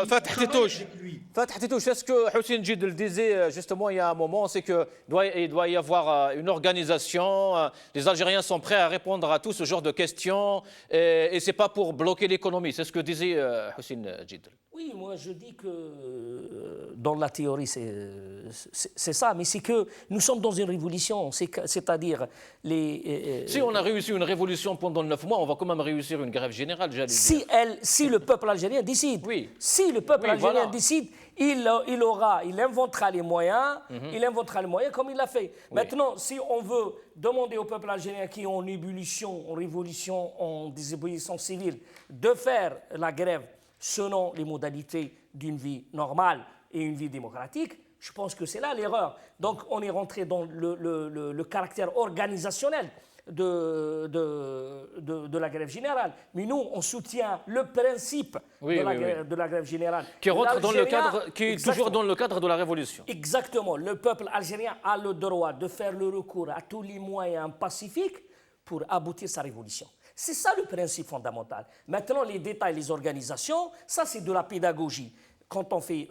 Fatah Titouche, c'est ce que Houssine Djidel disait justement il y a un moment, c'est qu'il doit y avoir une organisation, les Algériens sont prêts à répondre à tout ce genre de questions et ce n'est pas pour bloquer l'économie, c'est ce que disait Houssine Djidel. Oui, moi je dis que dans la théorie c'est ça, mais c'est que nous sommes dans une révolution, c'est-à-dire si on a réussi une révolution pendant 9 mois, on va quand même réussir une grève générale, j'allais dire. Si le peuple algérien décide, si le peuple algérien décide, il inventera les moyens, il inventera les moyens comme il l'a fait. Maintenant, si on veut demander au peuple algérien qui est en ébullition, en révolution, en désobéissance civile, de faire la grève selon les modalités d'une vie normale et une vie démocratique, je pense que c'est là l'erreur. Donc on est rentré dans le caractère organisationnel de la grève générale. Mais nous, on soutient le principe de la grève générale. Qui rentre dans le cadre, qui est toujours dans le cadre de la révolution. Exactement. Le peuple algérien a le droit de faire le recours à tous les moyens pacifiques pour aboutir sa révolution. C'est ça le principe fondamental. Maintenant, les détails, les organisations, ça c'est de la pédagogie. Quand on fait,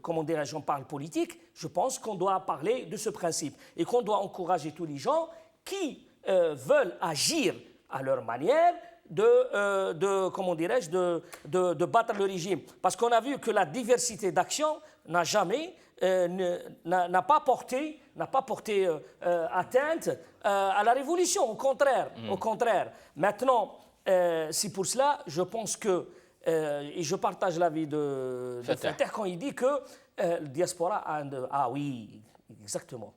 comment dirais-je, on parle politique, je pense qu'on doit parler de ce principe et qu'on doit encourager tous les gens qui veulent agir à leur manière comment dirais-je, de battre le régime. Parce qu'on a vu que la diversité d'action n'a jamais, n'a pas porté atteinte à la révolution. Au contraire. Maintenant, c'est pour cela, je pense que, et je partage l'avis de Fatah quand il dit que le diaspora a ah oui, exactement.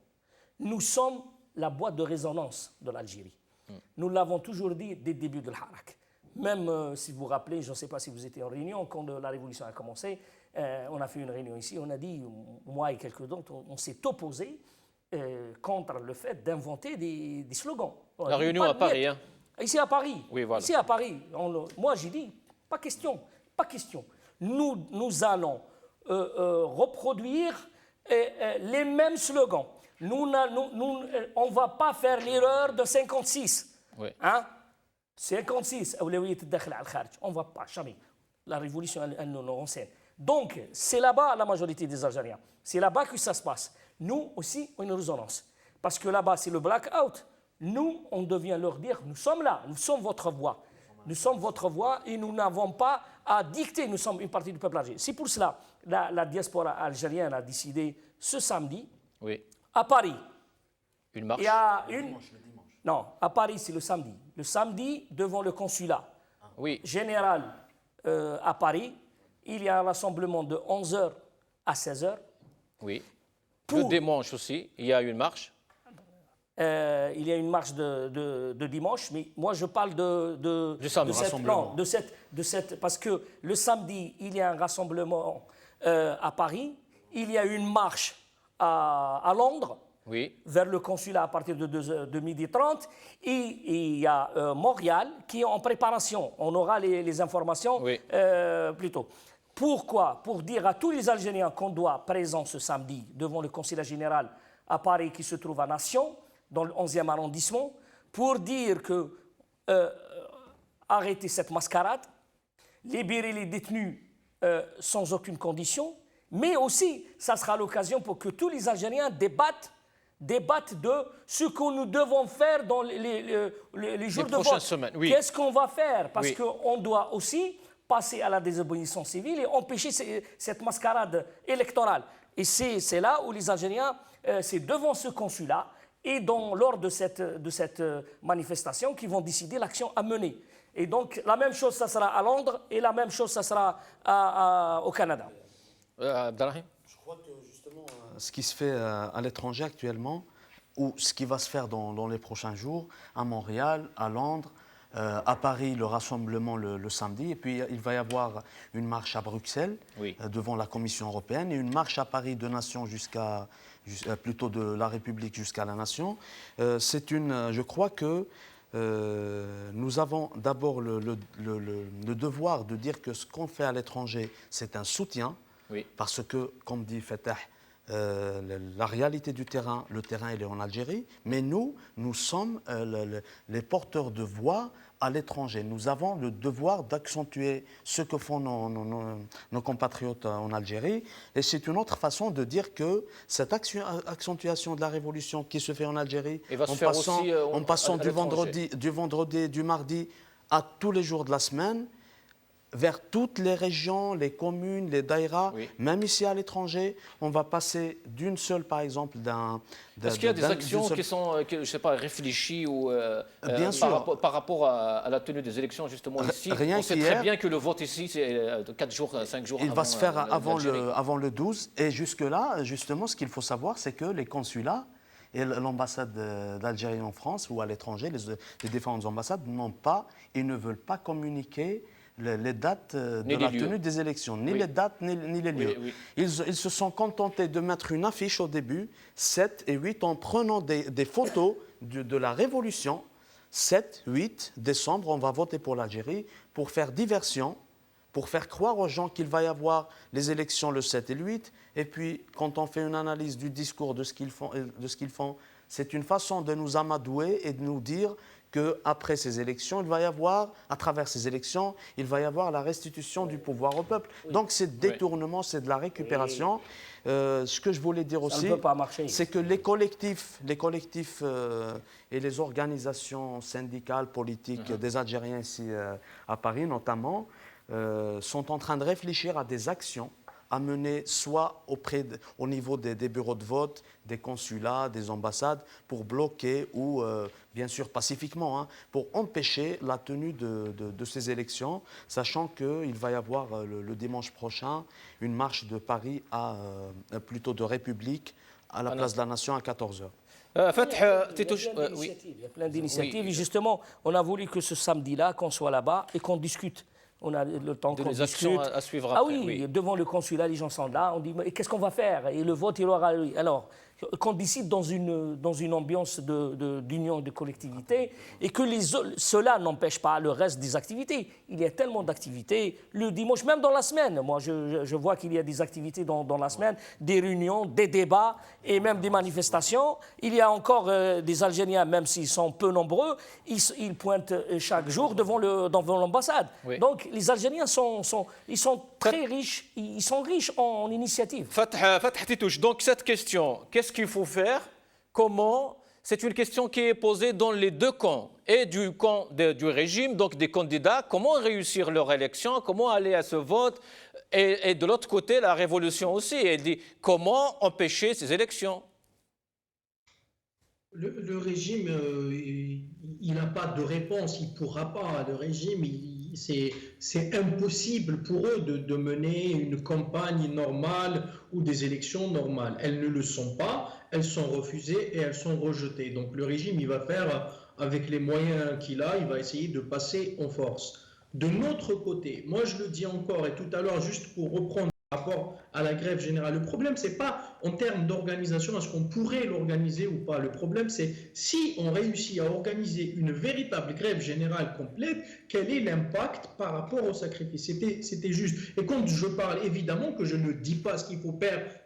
Nous sommes la boîte de résonance de l'Algérie. Nous l'avons toujours dit dès le début de l'Harak. Même si vous vous rappelez, je ne sais pas si vous étiez en réunion, quand la révolution a commencé, on a fait une réunion ici, on a dit, moi et quelques d'autres, on s'est opposé contre le fait d'inventer des slogans. La réunion à Paris, hein? Ici à Paris. Oui, voilà. Ici à Paris. Moi, j'ai dit, pas question. Nous allons reproduire les mêmes slogans. On ne va pas faire l'erreur de 56. Oui. Hein? 56, on ne va pas, jamais. La révolution, elle nous renseigne. Donc, c'est là-bas la majorité des Algériens. C'est là-bas que ça se passe. Nous aussi, on a une résonance. Parce que là-bas, c'est le blackout. Nous, on devient leur dire, nous sommes là, nous sommes votre voix. Nous sommes votre voix et nous n'avons pas à dicter, nous sommes une partie du peuple algérien. C'est pour cela que la diaspora algérienne a décidé ce samedi, oui, à Paris. une marche. Il y a une... Non, à Paris, c'est le samedi. Le samedi, devant le consulat Oui. général à Paris, il y a un rassemblement de 11h à 16h. Oui. Le dimanche aussi, il y a une marche. Il y a une marche de dimanche, mais moi je parle du samedi. de cette, parce que le samedi, il y a un rassemblement à Paris, il y a une marche à Londres, oui, vers le consulat à partir de 12h30, et il y a Montréal qui est en préparation. On aura les informations oui, plus tôt. Pourquoi? Pour dire à tous les Algériens qu'on doit présent ce samedi devant le consulat général à Paris qui se trouve à Nation, dans le 11e arrondissement, pour dire que arrêtez cette mascarade, libérez les détenus sans aucune condition, mais aussi, ça sera l'occasion pour que tous les Algériens débattent de ce que nous devons faire dans les jours de vote. Semaines, oui. Qu'est-ce qu'on va faire? Parce Oui. qu'on doit aussi passer à la désobéissance civile et empêcher cette mascarade électorale. Et c'est là où les Algériens, c'est devant ce consulat et lors de cette manifestation qu'ils vont décider l'action à mener. Et donc la même chose, ça sera à Londres et la même chose, ça sera au Canada. Abdelrahim? Je crois que justement, ce qui se fait à l'étranger actuellement, ou ce qui va se faire dans les prochains jours, à Montréal, à Londres, à Paris, le rassemblement le samedi, et puis il va y avoir une marche à Bruxelles, oui, devant la Commission européenne, et une marche à Paris de Nation plutôt de la République jusqu'à la Nation. Je crois que nous avons d'abord le devoir de dire que ce qu'on fait à l'étranger, c'est un soutien, oui, parce que, comme dit Fatah, la réalité du terrain, le terrain il est en Algérie, mais nous sommes les porteurs de voix à l'étranger. Nous avons le devoir d'accentuer ce que font nos compatriotes en Algérie, et c'est une autre façon de dire que cette accentuation de la révolution qui se fait en Algérie, en passant du mardi à tous les jours de la semaine, vers toutes les régions, les communes, les daïras, oui, même ici à l'étranger, on va passer d'une seule, par exemple, Est-ce qu'il y a des actions qui sont, je ne sais pas, réfléchies ou Bien sûr. par rapport à la tenue des élections justement ici? Rien on sait très bien que le vote ici, c'est 4 jours, 5 jours il avant. va se faire avant le 12. Et jusque-là, justement, ce qu'il faut savoir, c'est que les consulats et l'ambassade d'Algérie en France ou à l'étranger, les différentes ambassades n'ont pas et ne veulent pas communiquer les dates de la tenue des élections, ni les dates, ni les lieux. Oui. Ils se sont contentés de mettre une affiche au début, 7 et 8, en prenant des photos de la Révolution. 7, 8 décembre, on va voter pour l'Algérie, pour faire diversion, pour faire croire aux gens qu'il va y avoir les élections le 7 et le 8. Et puis, quand on fait une analyse du discours de ce qu'ils font, c'est une façon de nous amadouer et de nous dire qu'après ces élections, il va y avoir, à travers ces élections, il va y avoir la restitution du pouvoir au peuple. Donc c'est détournement, c'est de la récupération. Ce que je voulais dire aussi, c'est que les collectifs et les organisations syndicales, politiques des Algériens ici à Paris notamment, sont en train de réfléchir à des actions à mener soit au niveau des bureaux de vote, des consulats, des ambassades, pour bloquer ou, bien sûr pacifiquement, pour empêcher la tenue de ces élections, sachant qu'il va y avoir le dimanche prochain une marche de Paris, plutôt de République, à la place de la Nation à 14h. Il y a plein d'initiatives. Et justement, on a voulu que ce samedi-là, qu'on soit là-bas et qu'on discute. On a le temps qu'on discute. À suivre après, oui, devant le consulat, les gens sont là. On dit, mais qu'est-ce qu'on va faire? Et le vote, il aura... Alors, qu'on décide dans une ambiance d'union de collectivité et que cela n'empêche pas le reste des activités. Il y a tellement d'activités. Le dimanche, même dans la semaine, moi, je vois qu'il y a des activités dans la semaine, des réunions, des débats et même des manifestations. Il y a encore des Algériens, même s'ils sont peu nombreux, ils pointent chaque jour devant l'ambassade. Oui. Donc, les Algériens ils sont très riches, ils sont riches en initiatives. Fatah Titouche, donc cette question, qu'est-ce qu'il faut faire? Comment? C'est une question qui est posée dans les deux camps, et du camp du régime, donc des candidats, comment réussir leur élection, comment aller à ce vote, et de l'autre côté, la révolution aussi, elle dit comment empêcher ces élections. Le régime, il n'a pas de réponse, il ne pourra pas. Le régime, c'est impossible pour eux de mener une campagne normale ou des élections normales. Elles ne le sont pas, elles sont refusées et elles sont rejetées. Donc le régime, il va faire avec les moyens qu'il a, il va essayer de passer en force. De notre côté, moi je le dis encore, et tout à l'heure, juste pour reprendre par rapport à la grève générale. Le problème, ce n'est pas en termes d'organisation, est-ce qu'on pourrait l'organiser ou pas. Le problème, c'est si on réussit à organiser une véritable grève générale complète, quel est l'impact par rapport au sacrifice. C'était juste. Et quand je parle, évidemment que je ne dis pas ce qu'il faut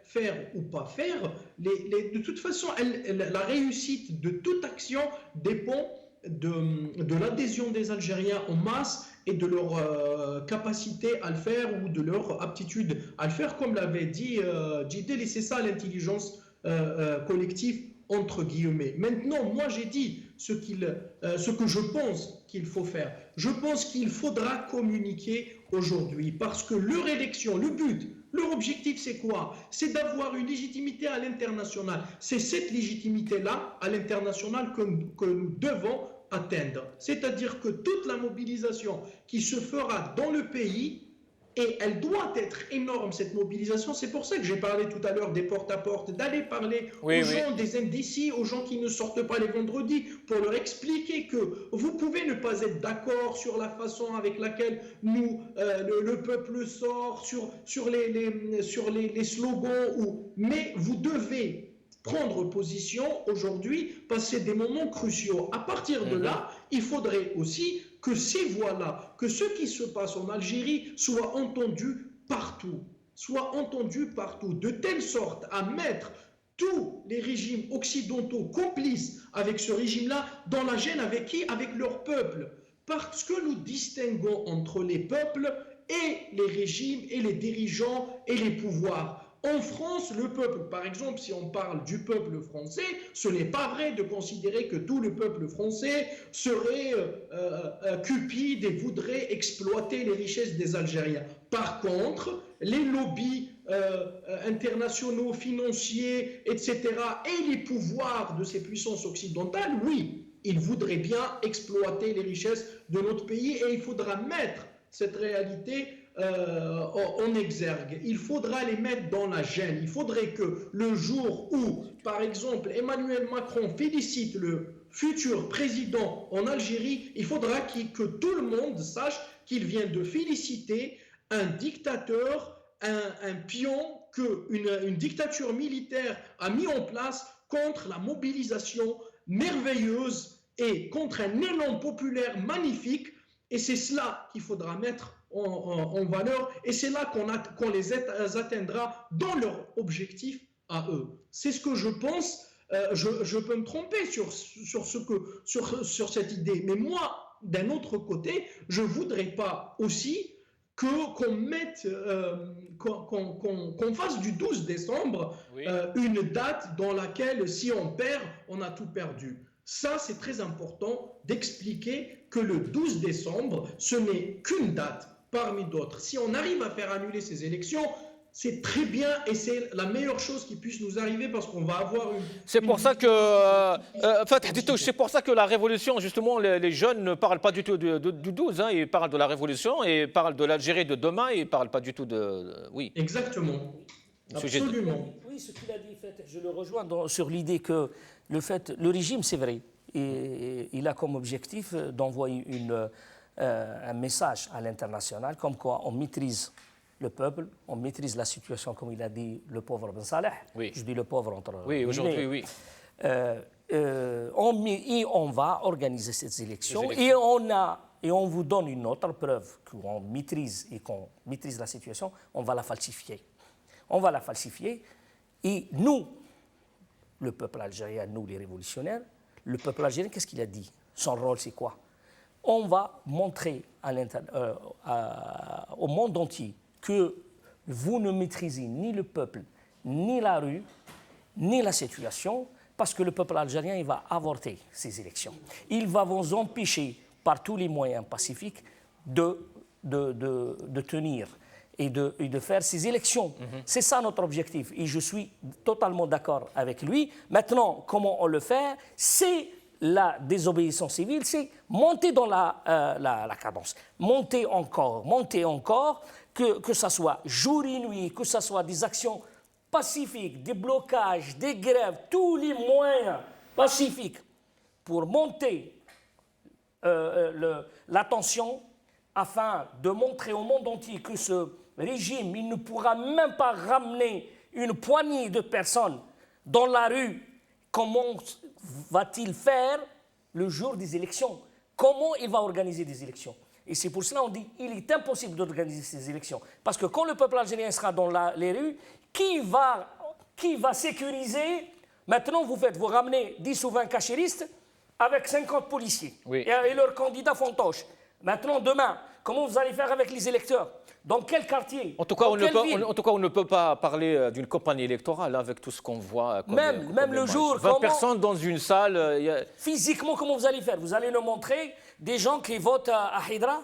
faire ou pas faire, de toute façon, la réussite de toute action dépend de l'adhésion des Algériens en masse et de leur capacité à le faire ou de leur aptitude à le faire, comme l'avait dit Djidel, et c'est ça l'intelligence collective entre guillemets. Maintenant, moi j'ai dit ce que je pense qu'il faut faire. Je pense qu'il faudra communiquer aujourd'hui parce que leur élection, le but, leur objectif, c'est quoi? C'est d'avoir une légitimité à l'international. C'est cette légitimité-là à l'international que nous devons atteindre. C'est-à-dire que toute la mobilisation qui se fera dans le pays, et elle doit être énorme, cette mobilisation. C'est pour ça que j'ai parlé tout à l'heure des porte-à-porte, d'aller parler aux gens des indécis, aux gens qui ne sortent pas les vendredis, pour leur expliquer que vous pouvez ne pas être d'accord sur la façon avec laquelle le peuple sort, sur les slogans, mais vous devez prendre position aujourd'hui, passer des moments cruciaux. À partir de là, il faudrait aussi que ces voix-là, que ce qui se passe en Algérie soit entendu partout, de telle sorte à mettre tous les régimes occidentaux complices avec ce régime-là dans la gêne avec qui? Avec leur peuple. Parce que nous distinguons entre les peuples et les régimes et les dirigeants et les pouvoirs. En France, le peuple, par exemple, si on parle du peuple français, ce n'est pas vrai de considérer que tout le peuple français serait cupide et voudrait exploiter les richesses des Algériens. Par contre, les lobbies internationaux, financiers, etc., et les pouvoirs de ces puissances occidentales, oui, ils voudraient bien exploiter les richesses de notre pays et il faudra mettre cette réalité en exergue. Il faudra les mettre dans la gêne. Il faudrait que le jour où, par exemple, Emmanuel Macron félicite le futur président en Algérie, il faudra que tout le monde sache qu'il vient de féliciter un dictateur, un pion qu'une dictature militaire a mis en place contre la mobilisation merveilleuse et contre un élan populaire magnifique. Et c'est cela qu'il faudra mettre en valeur, et c'est là qu'on les atteindra dans leur objectif à eux. C'est ce que je pense. Je peux me tromper sur cette idée, mais moi, d'un autre côté, je ne voudrais pas aussi qu'on mette, qu'on fasse du 12 décembre Oui. une date dans laquelle, si on perd, on a tout perdu. Ça, c'est très important d'expliquer que le 12 décembre, ce n'est qu'une date parmi d'autres. Si on arrive à faire annuler ces élections, c'est très bien et c'est la meilleure chose qui puisse nous arriver parce qu'on va avoir une... C'est pour ça que, c'est pour ça que la révolution, justement, les jeunes ne parlent pas du tout du 12, hein, ils parlent de la révolution et ils parlent de l'Algérie de demain et ils ne parlent pas du tout de... Oui. Exactement. Absolument. Oui, ce qu'il a dit, je le rejoins sur l'idée que le régime, c'est vrai, et il a comme objectif d'envoyer un message à l'international comme quoi on maîtrise le peuple, on maîtrise la situation, comme il a dit le pauvre Ben Saleh. Oui. Je dis le pauvre entre... Oui, aujourd'hui, oui. On va organiser ces élections. Et on vous donne une autre preuve qu'on maîtrise et qu'on maîtrise la situation, on va la falsifier. On va la falsifier et nous, le peuple algérien, nous les révolutionnaires, le peuple algérien, qu'est-ce qu'il a dit? Son rôle, c'est quoi? On va montrer au monde entier que vous ne maîtrisez ni le peuple, ni la rue, ni la situation, parce que le peuple algérien il va avorter ces élections. Il va vous empêcher par tous les moyens pacifiques de tenir et de faire ces élections. C'est ça notre objectif et je suis totalement d'accord avec lui. Maintenant, comment on le fait? C'est la désobéissance civile, c'est monter dans la cadence, monter encore, que ce soit jour et nuit, que ce soit des actions pacifiques, des blocages, des grèves, tous les moyens pacifiques pour monter la tension afin de montrer au monde entier que ce régime, il ne pourra même pas ramener une poignée de personnes dans la rue. Comment va-t-il faire le jour des élections? Comment il va organiser des élections? Et c'est pour cela qu'on dit qu'il est impossible d'organiser ces élections. Parce que quand le peuple algérien sera dans les rues, qui va sécuriser? Maintenant, vous ramenez 10 ou 20 cachéristes avec 50 policiers et leurs candidats fantoches. Maintenant, demain, comment vous allez faire avec les électeurs? Dans quel quartier? En tout cas, on ne peut pas parler d'une campagne électorale avec tout ce qu'on voit. Même le jour. 20 personnes dans une salle. Physiquement, comment vous allez faire? Vous allez nous montrer des gens qui votent à Hydra,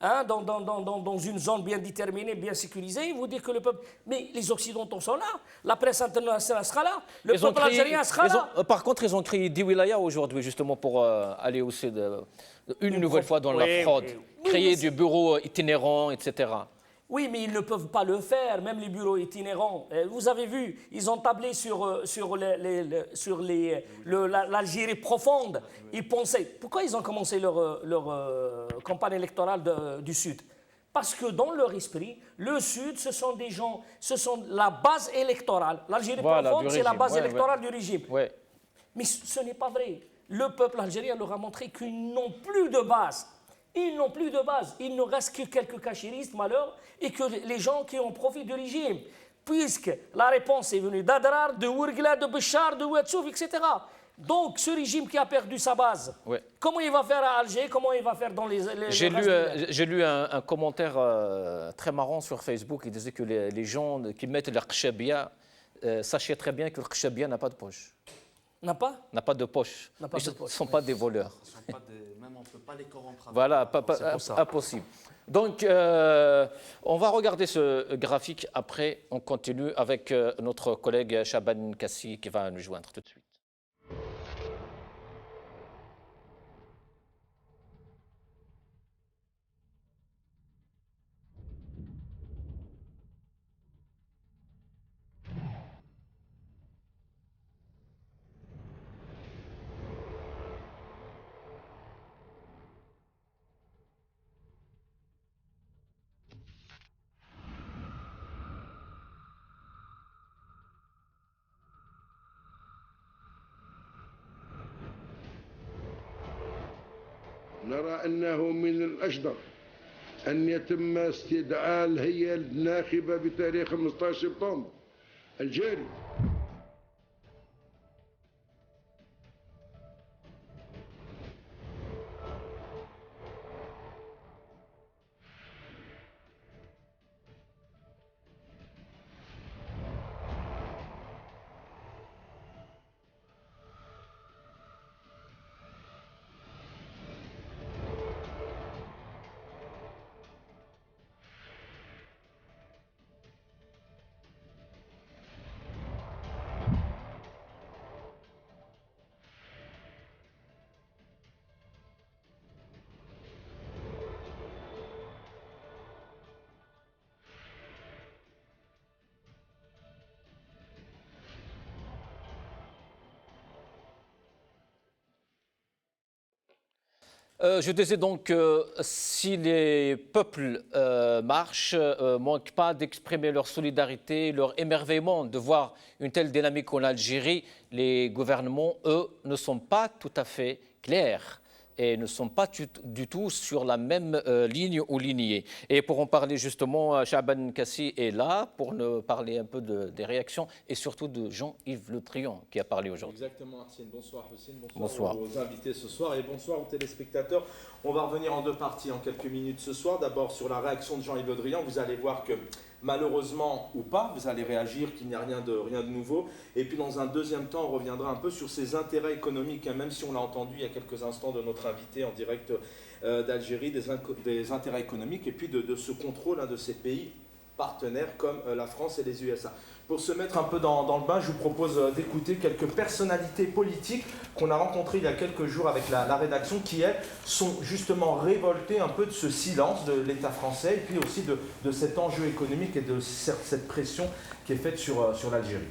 hein, dans une zone bien déterminée, bien sécurisée. Vous dites que le peuple. Mais les Occidentaux sont là. La presse internationale sera là. Le peuple algérien sera là. Par contre, ils ont créé 10 wilayas aujourd'hui, justement, pour aller aussi une nouvelle fois dans la fraude. Créer des bureaux itinérants, etc. Oui, mais ils ne peuvent pas le faire, même les bureaux itinérants. Vous avez vu, ils ont tablé sur l'Algérie profonde. Ils pensaient. Pourquoi ils ont commencé leur campagne électorale du Sud? Parce que dans leur esprit, le Sud, ce sont des gens, ce sont la base électorale. L'Algérie profonde, c'est la base électorale du régime. Ouais. Mais ce n'est pas vrai. Le peuple algérien leur a montré qu'ils n'ont plus de base. Ils n'ont plus de base. Il ne reste que quelques cachéristes, malheur, et que les gens qui ont profité du régime. Puisque la réponse est venue d'Adrar, de Ouargla, de Béchar, de Ouatsouf, etc. Donc, ce régime qui a perdu sa base, comment il va faire à Alger? Comment il va faire dans les J'ai lu un commentaire très marrant sur Facebook qui disait que les gens qui mettent leur khchabia, sachez très bien que le khchabia n'a pas de poche. N'a pas de poche. Ils ne sont pas des voleurs. Même on ne peut pas les corrompre. Voilà, impossible. Donc, on va regarder ce graphique. Après, on continue avec notre collègue Chaban Kassi qui va nous joindre tout de suite. نرى أنه من الأجدر أن يتم استدعاء الهيئة الناخبة بتاريخ 15 سبتمبر الجاري. Je disais donc que si les peuples marchent, manquent pas d'exprimer leur solidarité, leur émerveillement de voir une telle dynamique en Algérie, les gouvernements, eux, ne sont pas tout à fait clairs et ne sont pas du tout sur la même ligne ou lignée. Et pour en parler justement, Chaaban Kassi est là pour nous parler un peu des réactions et surtout de Jean-Yves Le Drian qui a parlé aujourd'hui. Exactement, Arsène. Bonsoir, Hussein. Bonsoir aux invités ce soir et bonsoir aux téléspectateurs. On va revenir en deux parties en quelques minutes ce soir. D'abord sur la réaction de Jean-Yves Le Drian. Vous allez voir que malheureusement ou pas, vous allez réagir qu'il n'y a rien de nouveau. Et puis dans un deuxième temps, on reviendra un peu sur ses intérêts économiques, hein, même si on l'a entendu il y a quelques instants de notre invité en direct d'Algérie, des intérêts économiques et puis de ce contrôle de ces pays partenaires comme la France et les USA. Pour se mettre un peu dans le bain, je vous propose d'écouter quelques personnalités politiques qu'on a rencontrées il y a quelques jours avec la rédaction qui, elles, sont justement révoltées un peu de ce silence de l'État français et puis aussi de cet enjeu économique et de cette pression qui est faite sur l'Algérie.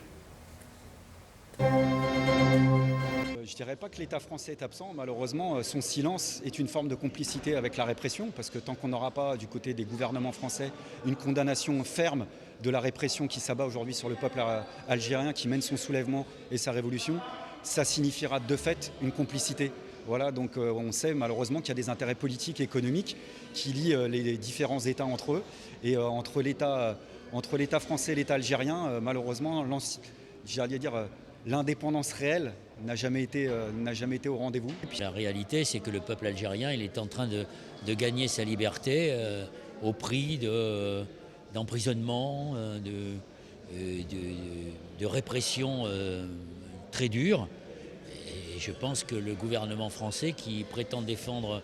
Je ne dirais pas que l'État français est absent. Malheureusement, son silence est une forme de complicité avec la répression, parce que tant qu'on n'aura pas, du côté des gouvernements français, une condamnation ferme de la répression qui s'abat aujourd'hui sur le peuple algérien, qui mène son soulèvement et sa révolution, ça signifiera de fait une complicité. Voilà, donc on sait malheureusement qu'il y a des intérêts politiques et économiques qui lient les différents États entre eux. Et entre l'État français et l'État algérien, malheureusement, j'allais dire, l'indépendance réelle n'a jamais été au rendez-vous. La réalité, c'est que le peuple algérien, il est en train de gagner sa liberté au prix d'emprisonnement, de répression très dure. Et je pense que le gouvernement français, qui prétend défendre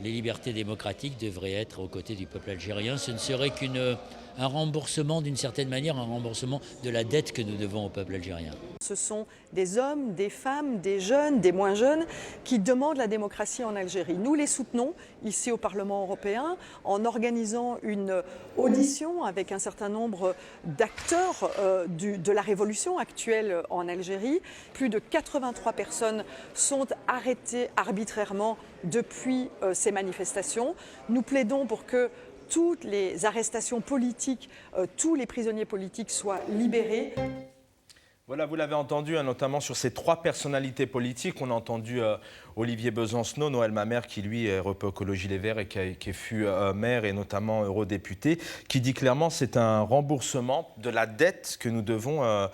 les libertés démocratiques, devrait être aux côtés du peuple algérien. Ce ne serait qu'un remboursement, d'une certaine manière, un remboursement de la dette que nous devons au peuple algérien. Ce sont des hommes, des femmes, des jeunes, des moins jeunes qui demandent la démocratie en Algérie. Nous les soutenons ici au Parlement européen en organisant une audition avec un certain nombre d'acteurs de la révolution actuelle en Algérie. Plus de 83 personnes sont arrêtées arbitrairement depuis ces manifestations. Nous plaidons pour que toutes les arrestations politiques, tous les prisonniers politiques soient libérés. Voilà, vous l'avez entendu, notamment sur ces trois personnalités politiques. On a entendu Olivier Besancenot, Noël Mamère, qui lui est Europe Écologie Les Verts et qui fut maire et notamment eurodéputé, qui dit clairement c'est un remboursement de la dette que nous devons à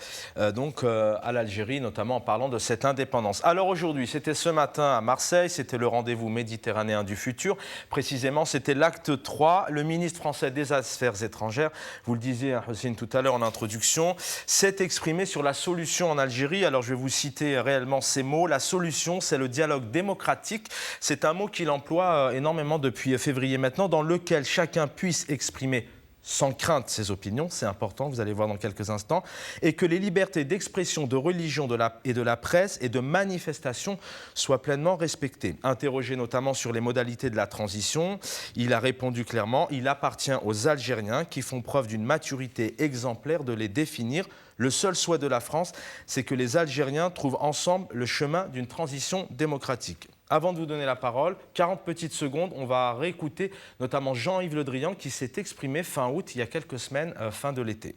l'Algérie, notamment en parlant de cette indépendance. Alors aujourd'hui, c'était ce matin à Marseille, c'était le rendez-vous méditerranéen du futur. Précisément, c'était l'acte 3. Le ministre français des Affaires étrangères, vous le disiez, Hussein, tout à l'heure en introduction, s'est exprimé sur la solution en Algérie. Alors je vais vous citer réellement ces mots. La solution, c'est le dialogue démocratique. C'est un mot qu'il emploie énormément depuis février maintenant, dans lequel chacun puisse exprimer sans crainte ses opinions, c'est important, vous allez voir dans quelques instants, et que les libertés d'expression, de religion et de la presse et de manifestation soient pleinement respectées. Interrogé notamment sur les modalités de la transition, il a répondu clairement, il appartient aux Algériens qui font preuve d'une maturité exemplaire de les définir. Le seul souhait de la France, c'est que les Algériens trouvent ensemble le chemin d'une transition démocratique. Avant de vous donner la parole, 40 petites secondes, on va réécouter notamment Jean-Yves Le Drian qui s'est exprimé fin août, il y a quelques semaines, fin de l'été.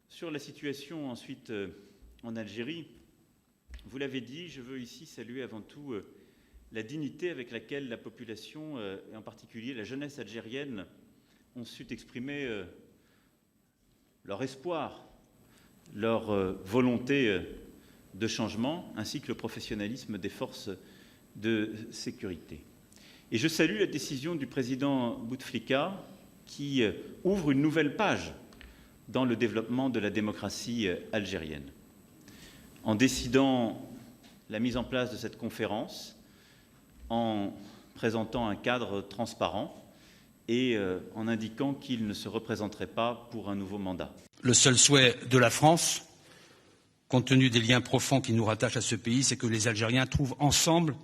Sur la situation ensuite en Algérie, vous l'avez dit, je veux ici saluer avant tout la dignité avec laquelle la population, et en particulier la jeunesse algérienne, ont su exprimer leur espoir, leur volonté de changement, ainsi que le professionnalisme des forces de sécurité. Et je salue la décision du président Bouteflika qui ouvre une nouvelle page dans le développement de la démocratie algérienne. En décidant la mise en place de cette conférence, en présentant un cadre transparent et en indiquant qu'il ne se représenterait pas pour un nouveau mandat. Le seul souhait de la France, compte tenu des liens profonds qui nous rattachent à ce pays, c'est que les Algériens trouvent ensemble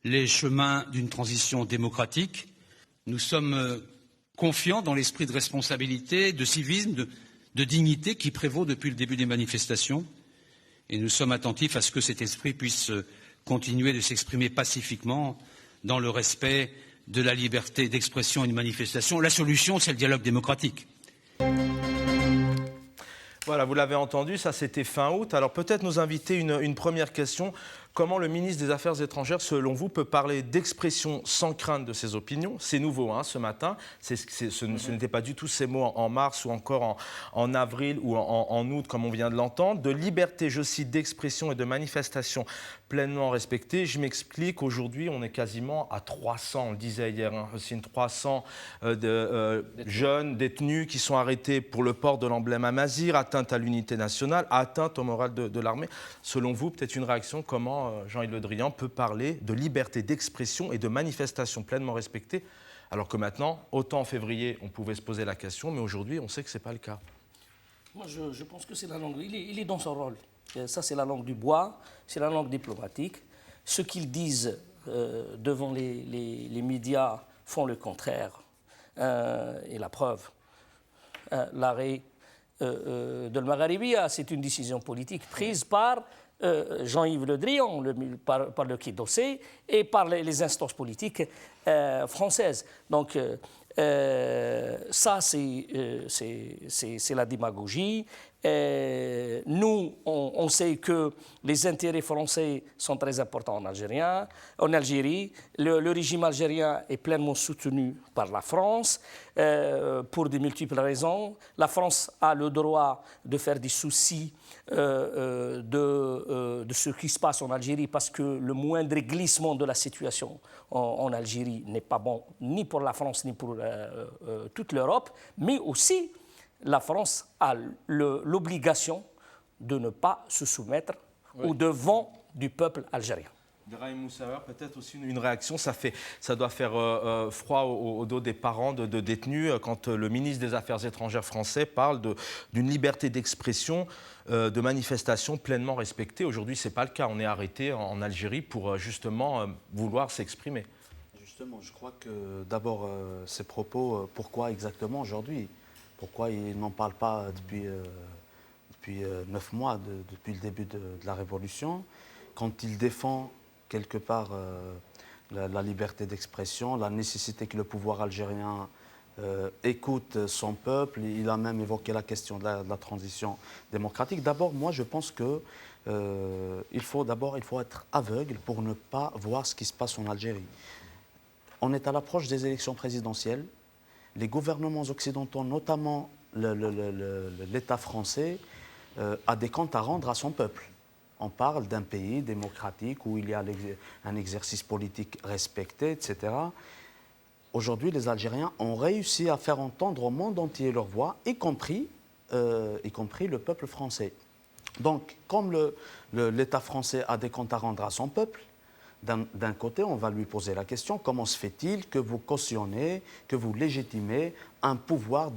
les chemins d'une transition démocratique. Nous sommes confiants dans l'esprit de responsabilité, de civisme, de dignité qui prévaut depuis le début des manifestations. Et nous sommes attentifs à ce que cet esprit puisse continuer de s'exprimer pacifiquement dans le respect de la liberté d'expression et de manifestation. La solution, c'est le dialogue démocratique. Voilà, vous l'avez entendu, ça c'était fin août. Alors peut-être nous inviter une première question. Comment le ministre des Affaires étrangères, selon vous, peut parler d'expression sans crainte de ses opinions? C'est nouveau ce matin, ce n'était pas du tout ces mots en mars ou encore en avril ou en août comme on vient de l'entendre. De liberté, je cite, d'expression et de manifestation pleinement respectée. Je m'explique, aujourd'hui on est quasiment à 300, on le disait hier, aussi 300 jeunes détenus qui sont arrêtés pour le port de l'emblème Amazigh, atteinte à l'unité nationale, atteinte au moral de l'armée. Selon vous, peut-être une réaction, comment Jean-Yves Le Drian peut parler de liberté d'expression et de manifestation pleinement respectée, alors que maintenant, autant en février, on pouvait se poser la question, mais aujourd'hui, on sait que ce n'est pas le cas. Moi, je pense que c'est la langue. Il est dans son rôle. Ça, c'est la langue du bois, c'est la langue diplomatique. Ce qu'ils disent devant les médias font le contraire. Et la preuve, l'arrêt de Magharibia, c'est une décision politique prise par Jean-Yves Le Drian, par le Quai d'Orsay et par les instances politiques françaises. Donc ça, c'est la démagogie. Nous, on sait que les intérêts français sont très importants en Algérie. Le régime algérien est pleinement soutenu par la France pour de multiples raisons. La France a le droit de faire des soucis de ce qui se passe en Algérie parce que le moindre glissement de la situation en Algérie n'est pas bon ni pour la France ni pour toute l'Europe, mais aussi la France a l'obligation de ne pas se soumettre au devant du peuple algérien. Brahim Moussaoui, peut-être aussi une réaction, ça doit faire froid au dos des parents de détenus quand le ministre des Affaires étrangères français parle d'une liberté d'expression, de manifestation pleinement respectée. Aujourd'hui, ce n'est pas le cas. On est arrêté en Algérie pour justement vouloir s'exprimer. Justement, je crois que d'abord, ces propos, pourquoi exactement aujourd'hui ? Pourquoi il n'en parle pas depuis 9 mois, depuis le début de la Révolution, quand il défend quelque part la liberté d'expression, la nécessité que le pouvoir algérien écoute son peuple. Il a même évoqué la question de la transition démocratique. D'abord, moi, je pense qu'il faut être aveugle pour ne pas voir ce qui se passe en Algérie. On est à l'approche des élections présidentielles. Les gouvernements occidentaux, notamment l'État français, a des comptes à rendre à son peuple. On parle d'un pays démocratique où il y a un exercice politique respecté, etc. Aujourd'hui, les Algériens ont réussi à faire entendre au monde entier leur voix, y compris le peuple français. Donc, comme l'État français a des comptes à rendre à son peuple, d'un côté, on va lui poser la question, comment se fait-il que vous cautionnez, que vous légitimez un pouvoir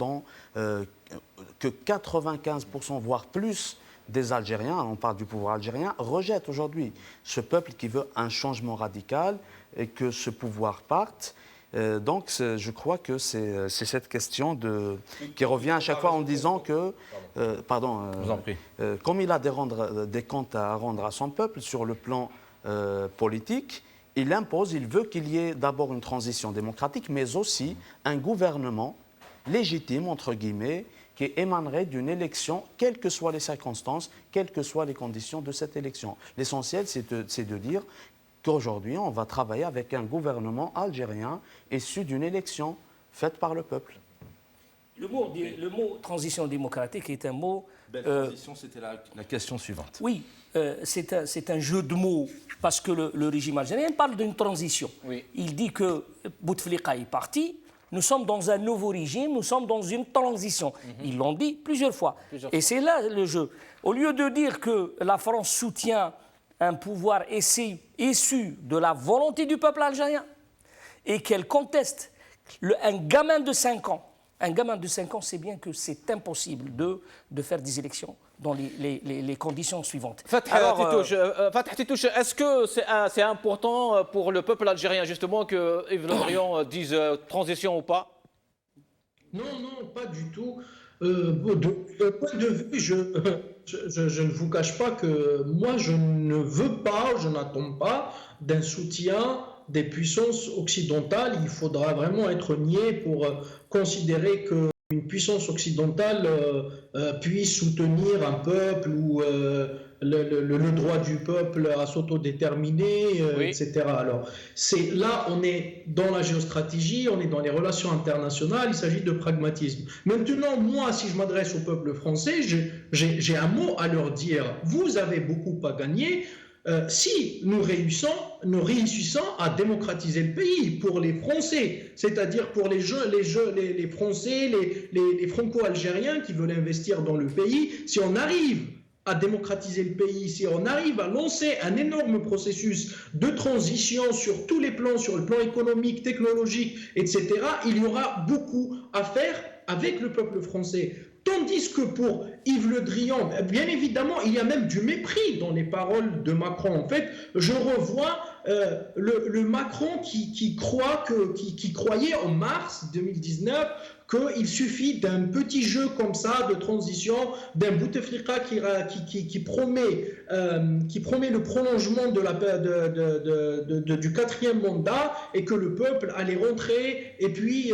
que 95%, voire plus, des Algériens, on parle du pouvoir algérien, rejettent aujourd'hui ce peuple qui veut un changement radical et que ce pouvoir parte. Donc, je crois que c'est cette question qui revient à chaque fois en disant que, comme il a des comptes à rendre à son peuple sur le plan politique, il veut qu'il y ait d'abord une transition démocratique, mais aussi un gouvernement légitime, entre guillemets, qui émanerait d'une élection, quelles que soient les circonstances, quelles que soient les conditions de cette élection. L'essentiel, c'est de dire qu'aujourd'hui, on va travailler avec un gouvernement algérien issu d'une élection faite par le peuple. Le mot transition démocratique est un mot... Belle transition, c'était la question suivante. Oui, c'est un jeu de mots, parce que le régime algérien parle d'une transition. Oui. Il dit que Bouteflika est parti, nous sommes dans un nouveau régime, nous sommes dans une transition. Ils l'ont dit plusieurs fois. Et c'est là le jeu. Au lieu de dire que la France soutient un pouvoir issu de la volonté du peuple algérien et qu'elle conteste un gamin de 5 ans, sait bien que c'est impossible de faire des élections dans les conditions suivantes. Fatah Titouche, est-ce que c'est important pour le peuple algérien, justement, que Yves Le Drian dise transition ou pas? Non, pas du tout. De point de vue, je ne vous cache pas que moi, je ne veux pas, je n'attends pas d'un soutien des puissances occidentales. Il faudra vraiment être niais pour considérer qu'une puissance occidentale puisse soutenir un peuple ou le droit du peuple à s'autodéterminer, etc. Alors, là, on est dans la géostratégie, on est dans les relations internationales, il s'agit de pragmatisme. Maintenant, moi, si je m'adresse au peuple français, j'ai un mot à leur dire. Vous avez beaucoup à gagner. Si nous réussissons à démocratiser le pays pour les Français, c'est-à-dire pour les Français, les Franco-Algériens qui veulent investir dans le pays, si on arrive à démocratiser le pays, si on arrive à lancer un énorme processus de transition sur tous les plans, sur le plan économique, technologique, etc., il y aura beaucoup à faire avec le peuple français. Tandis que pour Yves Le Drian, bien évidemment, il y a même du mépris dans les paroles de Macron. En fait, je revois le Macron qui croyait en mars 2019 qu'il suffit d'un petit jeu comme ça de transition, d'un Bouteflika qui promet le prolongement du 4e mandat et que le peuple allait rentrer et puis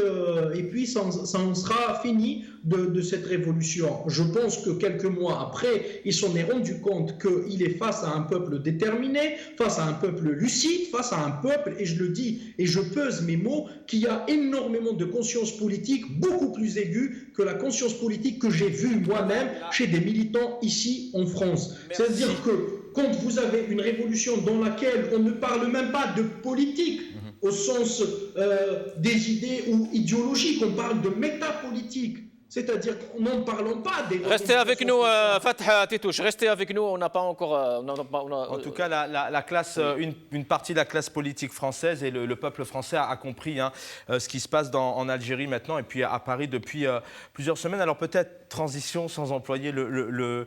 ça en sera fini de cette révolution. Je pense que quelques mois après, il s'en est rendu compte qu'il est face à un peuple déterminé, face à un peuple lucide, face à un peuple, et je le dis et je pèse mes mots, qui a énormément de conscience politique, beaucoup plus aiguë que la conscience politique que j'ai vue moi-même chez des militants ici en France. C'est-à-dire que quand vous avez une révolution dans laquelle on ne parle même pas de politique au sens des idées ou idéologiques, on parle de métapolitique. C'est-à-dire qu'en n'en parlant pas des... Restez avec nous, Fatah Titouche, restez avec nous, on n'a pas encore... En tout cas, la classe, une partie de la classe politique française et le peuple français a compris ce qui se passe en Algérie maintenant et puis à Paris depuis plusieurs semaines. Alors peut-être transition sans employer le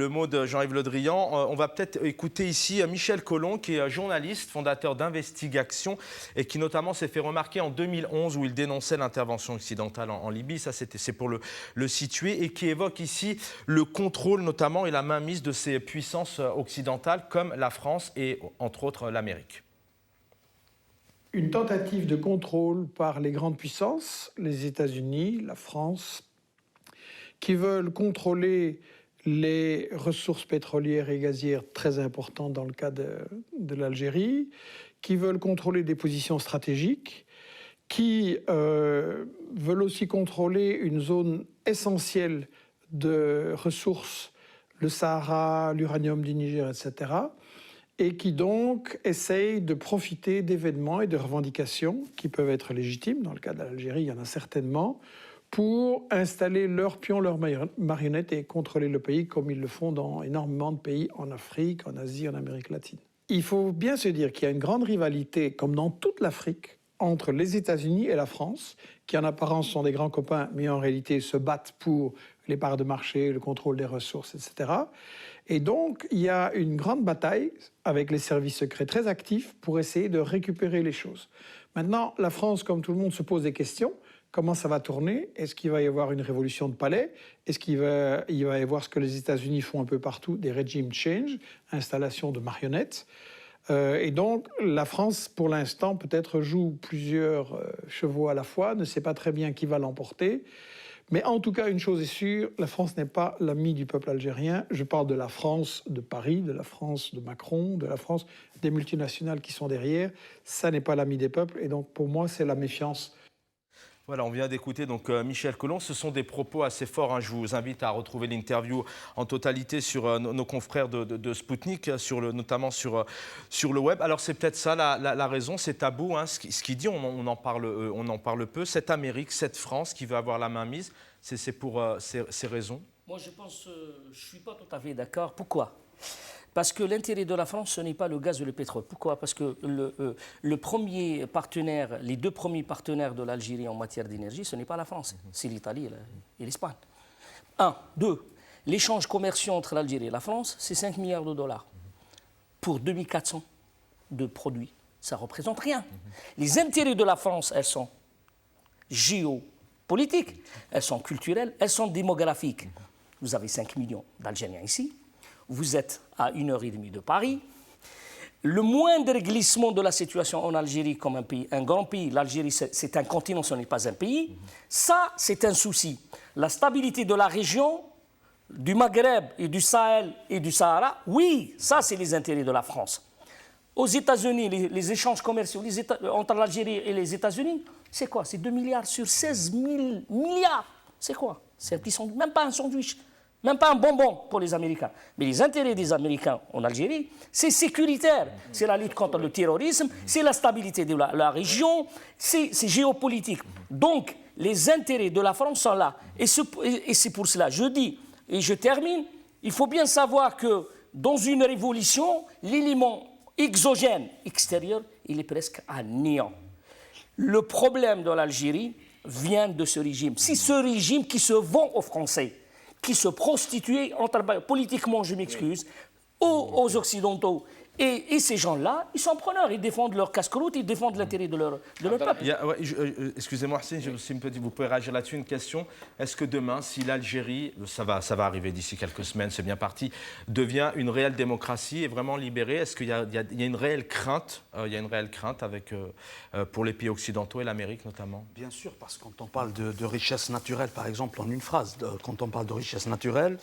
mot de Jean-Yves Le Drian. On va peut-être écouter ici Michel Collomb, qui est journaliste, fondateur d'Investigation et qui notamment s'est fait remarquer en 2011 où il dénonçait l'intervention occidentale en Libye. Ça, c'est pour le situer, et qui évoque ici le contrôle notamment et la mainmise de ces puissances occidentales comme la France et entre autres l'Amérique. Une tentative de contrôle par les grandes puissances, les États-Unis, la France, qui veulent contrôler les ressources pétrolières et gazières très importantes dans le cas de l'Algérie, qui veulent contrôler des positions stratégiques, qui veulent aussi contrôler une zone essentielle de ressources, le Sahara, l'uranium du Niger, etc., et qui donc essayent de profiter d'événements et de revendications qui peuvent être légitimes. Dans le cas de l'Algérie, il y en a certainement, pour installer leurs pions, leurs marionnettes et contrôler le pays comme ils le font dans énormément de pays en Afrique, en Asie, en Amérique latine. Il faut bien se dire qu'il y a une grande rivalité, comme dans toute l'Afrique, entre les États-Unis et la France, qui en apparence sont des grands copains, mais en réalité se battent pour les parts de marché, le contrôle des ressources, etc. Et donc, il y a une grande bataille avec les services secrets très actifs pour essayer de récupérer les choses. Maintenant, la France, comme tout le monde, se pose des questions. Comment ça va tourner? Est-ce qu'il va y avoir une révolution de palais? Est-ce qu'il va y avoir ce que les États-Unis font un peu partout, des regime change, installation de marionnettes? Et donc, la France, pour l'instant, peut-être joue plusieurs chevaux à la fois, ne sait pas très bien qui va l'emporter, Mais en tout cas, une chose est sûre, la France n'est pas l'ami du peuple algérien. Je parle de la France de Paris, de la France de Macron, de la France des multinationales qui sont derrière. Ça n'est pas l'ami des peuples. Et donc, pour moi, c'est la méfiance. Voilà, on vient d'écouter donc Michel Colomb. Ce sont des propos assez forts. Hein. Je vous invite à retrouver l'interview en totalité sur nos confrères de Sputnik, notamment sur le web. Alors c'est peut-être ça la raison, c'est tabou. Hein. Ce qu'il dit, on en parle peu. Cette Amérique, cette France qui veut avoir la main mise, c'est pour ces raisons. Moi, je pense, je ne suis pas tout à fait d'accord. Pourquoi ? Parce que l'intérêt de la France, ce n'est pas le gaz ou le pétrole. Pourquoi ? Parce que le premier partenaire, les deux premiers partenaires de l'Algérie en matière d'énergie, ce n'est pas la France, c'est l'Italie et l'Espagne. 1. 2. L'échange commercial entre l'Algérie et la France, c'est 5 milliards de dollars. Pour 2400 de produits, ça ne représente rien. Les intérêts de la France, elles sont géopolitiques, elles sont culturelles, elles sont démographiques. Vous avez 5 millions d'Algériens ici. Vous êtes à 1h30 de Paris. Le moindre glissement de la situation en Algérie comme un pays, un grand pays, l'Algérie c'est un continent, ce n'est pas un pays, ça c'est un souci. La stabilité de la région, du Maghreb et du Sahel et du Sahara, oui, ça c'est les intérêts de la France. Aux États-Unis, les échanges commerciaux entre l'Algérie et les États-Unis, c'est quoi? C'est 2 milliards sur 16 000 milliards. C'est quoi? C'est un petit sandwich, même pas un sandwich. Même pas un bonbon pour les Américains. Mais les intérêts des Américains en Algérie, c'est sécuritaire. C'est la lutte contre le terrorisme, c'est la stabilité de la région, c'est géopolitique. Donc, les intérêts de la France sont là. Et c'est pour cela, je dis, et je termine, il faut bien savoir que dans une révolution, l'élément exogène extérieur, il est presque à néant. Le problème de l'Algérie vient de ce régime. C'est ce régime qui se vend aux Français, qui se prostituent politiquement, je m'excuse, aux Occidentaux. Et ces gens-là, ils sont preneurs, ils défendent leur casse-croûte, ils défendent l'intérêt de leur peuple. Excusez-moi, vous pouvez réagir là-dessus, une question. Est-ce que demain, si l'Algérie, ça va arriver d'ici quelques semaines, c'est bien parti, devient une réelle démocratie et vraiment libérée, est-ce qu'il y a une réelle crainte, pour les pays occidentaux et l'Amérique notamment? Bien sûr, parce que quand on parle de richesse naturelle, par exemple, en une phrase, quand on parle de richesse naturelle,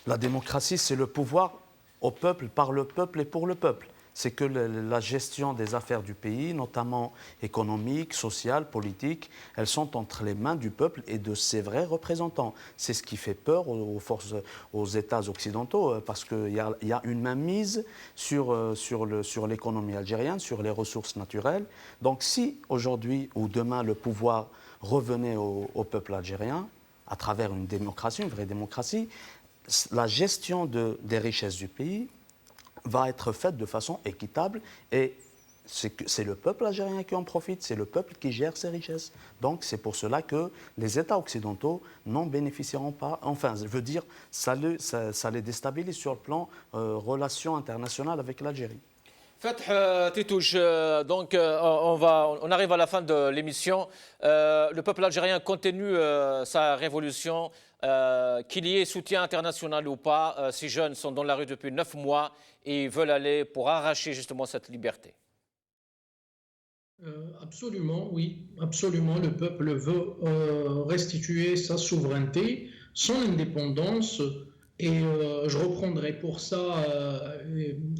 la démocratie, c'est le pouvoir au peuple, par le peuple et pour le peuple. C'est que la gestion des affaires du pays, notamment économiques, sociales, politiques, elles sont entre les mains du peuple et de ses vrais représentants. C'est ce qui fait peur aux États occidentaux, parce qu'il y a une mainmise sur l'économie algérienne, sur les ressources naturelles. Donc si aujourd'hui ou demain le pouvoir revenait au peuple algérien, à travers une démocratie, une vraie démocratie, la gestion des richesses du pays va être faite de façon équitable et c'est le peuple algérien qui en profite, c'est le peuple qui gère ses richesses. Donc c'est pour cela que les États occidentaux n'en bénéficieront pas. Enfin, je veux dire, ça les déstabilise sur le plan relations internationales avec l'Algérie. Fath Titouche, donc on arrive à la fin de l'émission. Le peuple algérien continue sa révolution. Qu'il y ait soutien international ou pas, ces jeunes sont dans la rue depuis 9 mois et veulent aller pour arracher justement cette liberté. Absolument, oui, absolument. Le peuple veut restituer sa souveraineté, son indépendance. Et je reprendrai pour ça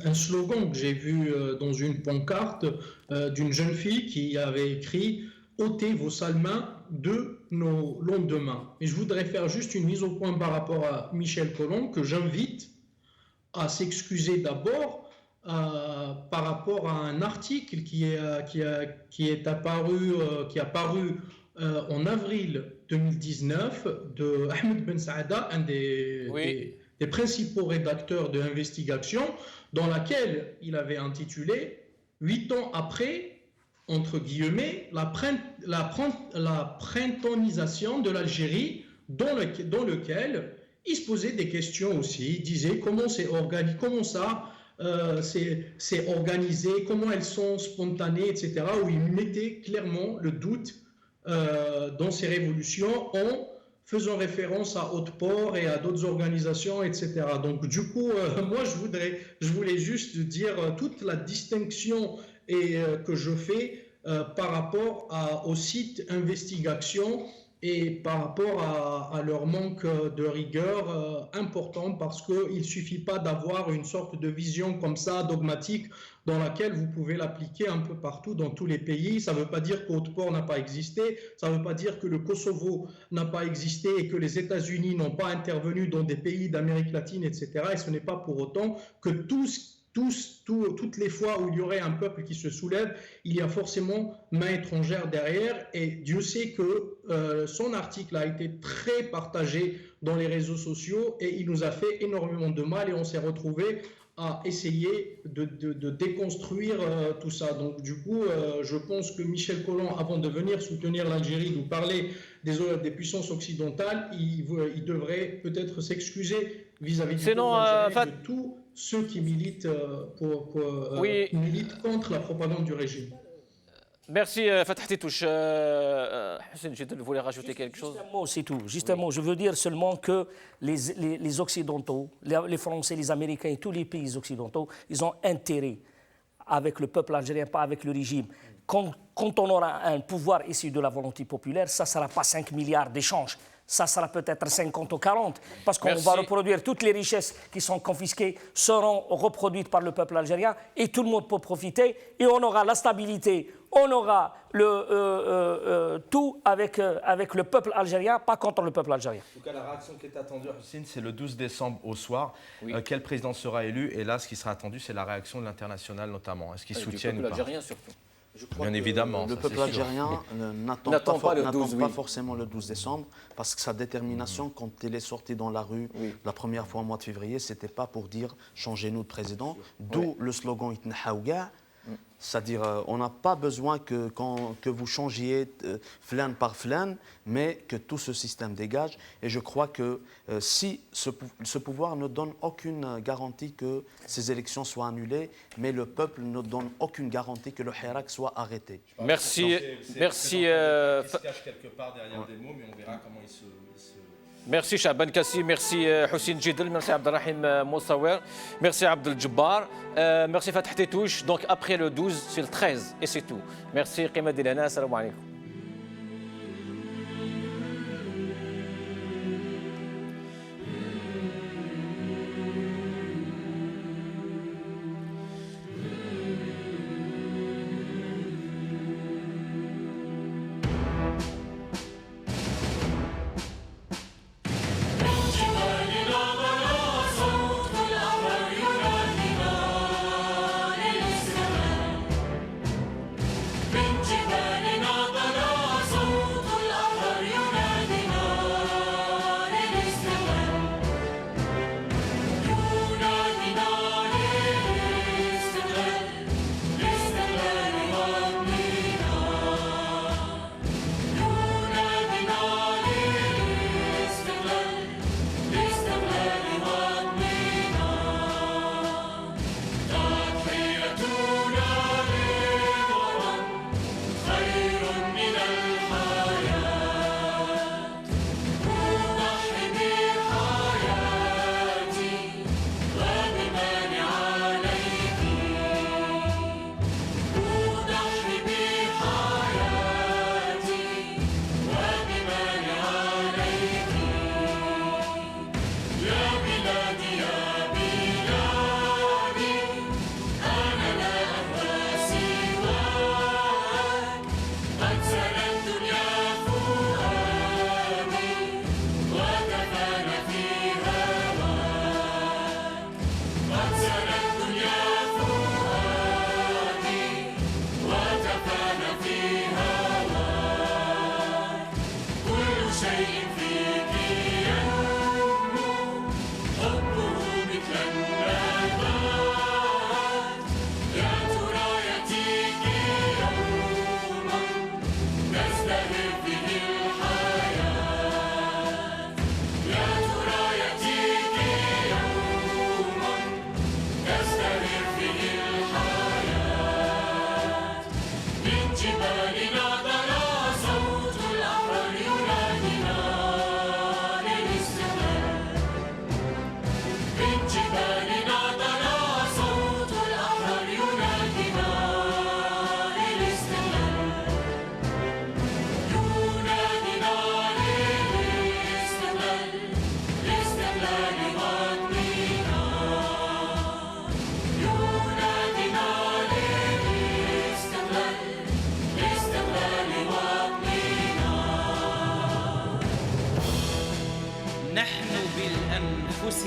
un slogan que j'ai vu dans une pancarte d'une jeune fille qui avait écrit « ôtez vos sales mains de nos lendemains ». Et je voudrais faire juste une mise au point par rapport à Michel Colomb, que j'invite à s'excuser d'abord par rapport à un article qui est apparu en avril 2019 de Ahmed Ben Saada, un des principaux rédacteurs de Investigation, dans laquelle il avait intitulé « 8 ans après », entre guillemets, la printempisation de l'Algérie, dans lequel il se posait des questions aussi. Il disait comment c'est organisé, comment elles sont spontanées, etc. Où il mettait clairement le doute dans ces révolutions en faisant référence à Haute-Port et à d'autres organisations, etc. Donc du coup, moi je voulais juste dire toute la distinction que je fais par rapport au site Investigation et par rapport à leur manque de rigueur important, parce qu'il ne suffit pas d'avoir une sorte de vision comme ça, dogmatique, dans laquelle vous pouvez l'appliquer un peu partout dans tous les pays. Ça ne veut pas dire qu'Haute-Port n'a pas existé, ça ne veut pas dire que le Kosovo n'a pas existé et que les États-Unis n'ont pas intervenu dans des pays d'Amérique latine, etc. Et ce n'est pas pour autant que toutes les fois où il y aurait un peuple qui se soulève, il y a forcément main étrangère derrière. Et Dieu sait que son article a été très partagé dans les réseaux sociaux et il nous a fait énormément de mal et on s'est retrouvé à essayer de déconstruire tout ça. Donc du coup, je pense que Michel Collomb, avant de venir soutenir l'Algérie, nous parler des puissances occidentales, il devrait peut-être s'excuser vis-à-vis du peuple algérien, de tous ceux qui militent, qui militent contre la propagande du régime. Merci Fatah Tétouche. Hussein Jidel, vous voulez rajouter quelque chose? Juste un mot, c'est tout. Juste un mot. Je veux dire seulement que les Occidentaux, les Français, les Américains et tous les pays occidentaux, ils ont intérêt avec le peuple algérien, pas avec le régime. Quand on aura un pouvoir issu de la volonté populaire, ça ne sera pas 5 milliards d'échanges. Ça sera peut-être 50 ou 40, parce qu'on va reproduire toutes les richesses qui sont confisquées, seront reproduites par le peuple algérien et tout le monde peut profiter et on aura la stabilité, on aura tout avec le peuple algérien, pas contre le peuple algérien. En tout cas, la réaction qui est attendue, Hussein, c'est le 12 décembre au soir. Quel président sera élu? Et là, ce qui sera attendu, c'est la réaction de l'international notamment. Est-ce qu'ils soutiennent ou pas? Du peuple algérien surtout. Bien évidemment. Le peuple algérien n'attend pas forcément le 12 décembre parce que sa détermination, quand il est sorti dans la rue la première fois au mois de février, ce n'était pas pour dire « changez-nous de président », d'où le slogan « Itnahaouga ». C'est-à-dire, on n'a pas besoin que vous changiez flan par flan, mais que tout ce système dégage. Et je crois que si ce pouvoir ne donne aucune garantie que ces élections soient annulées, mais le peuple ne donne aucune garantie que le Hirak soit arrêté. Merci. Merci. Il se cache quelque part derrière des mots, mais on verra comment il se... Merci Chaban Kassi, merci Hussein Jidel, merci Abdelrahim Moussawer, merci Abdel Jabbar, merci Fatah Tétouche. Donc après le 12, c'est le 13 et c'est tout. Merci Qima Dilana, salam alaikum.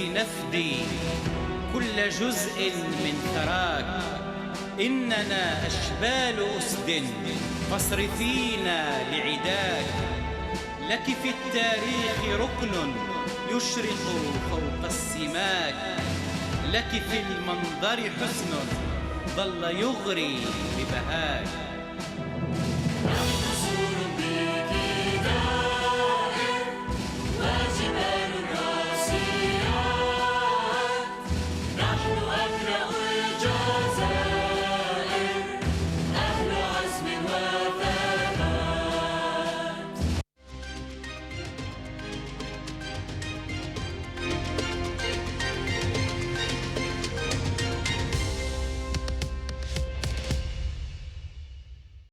نفدي كل جزء من ثراك. إننا أشبال أسد فاصرفينا لعداك. لك في التاريخ ركن يشرق فوق السماك. لك في المنظر حسن ظل يغري ببهاك.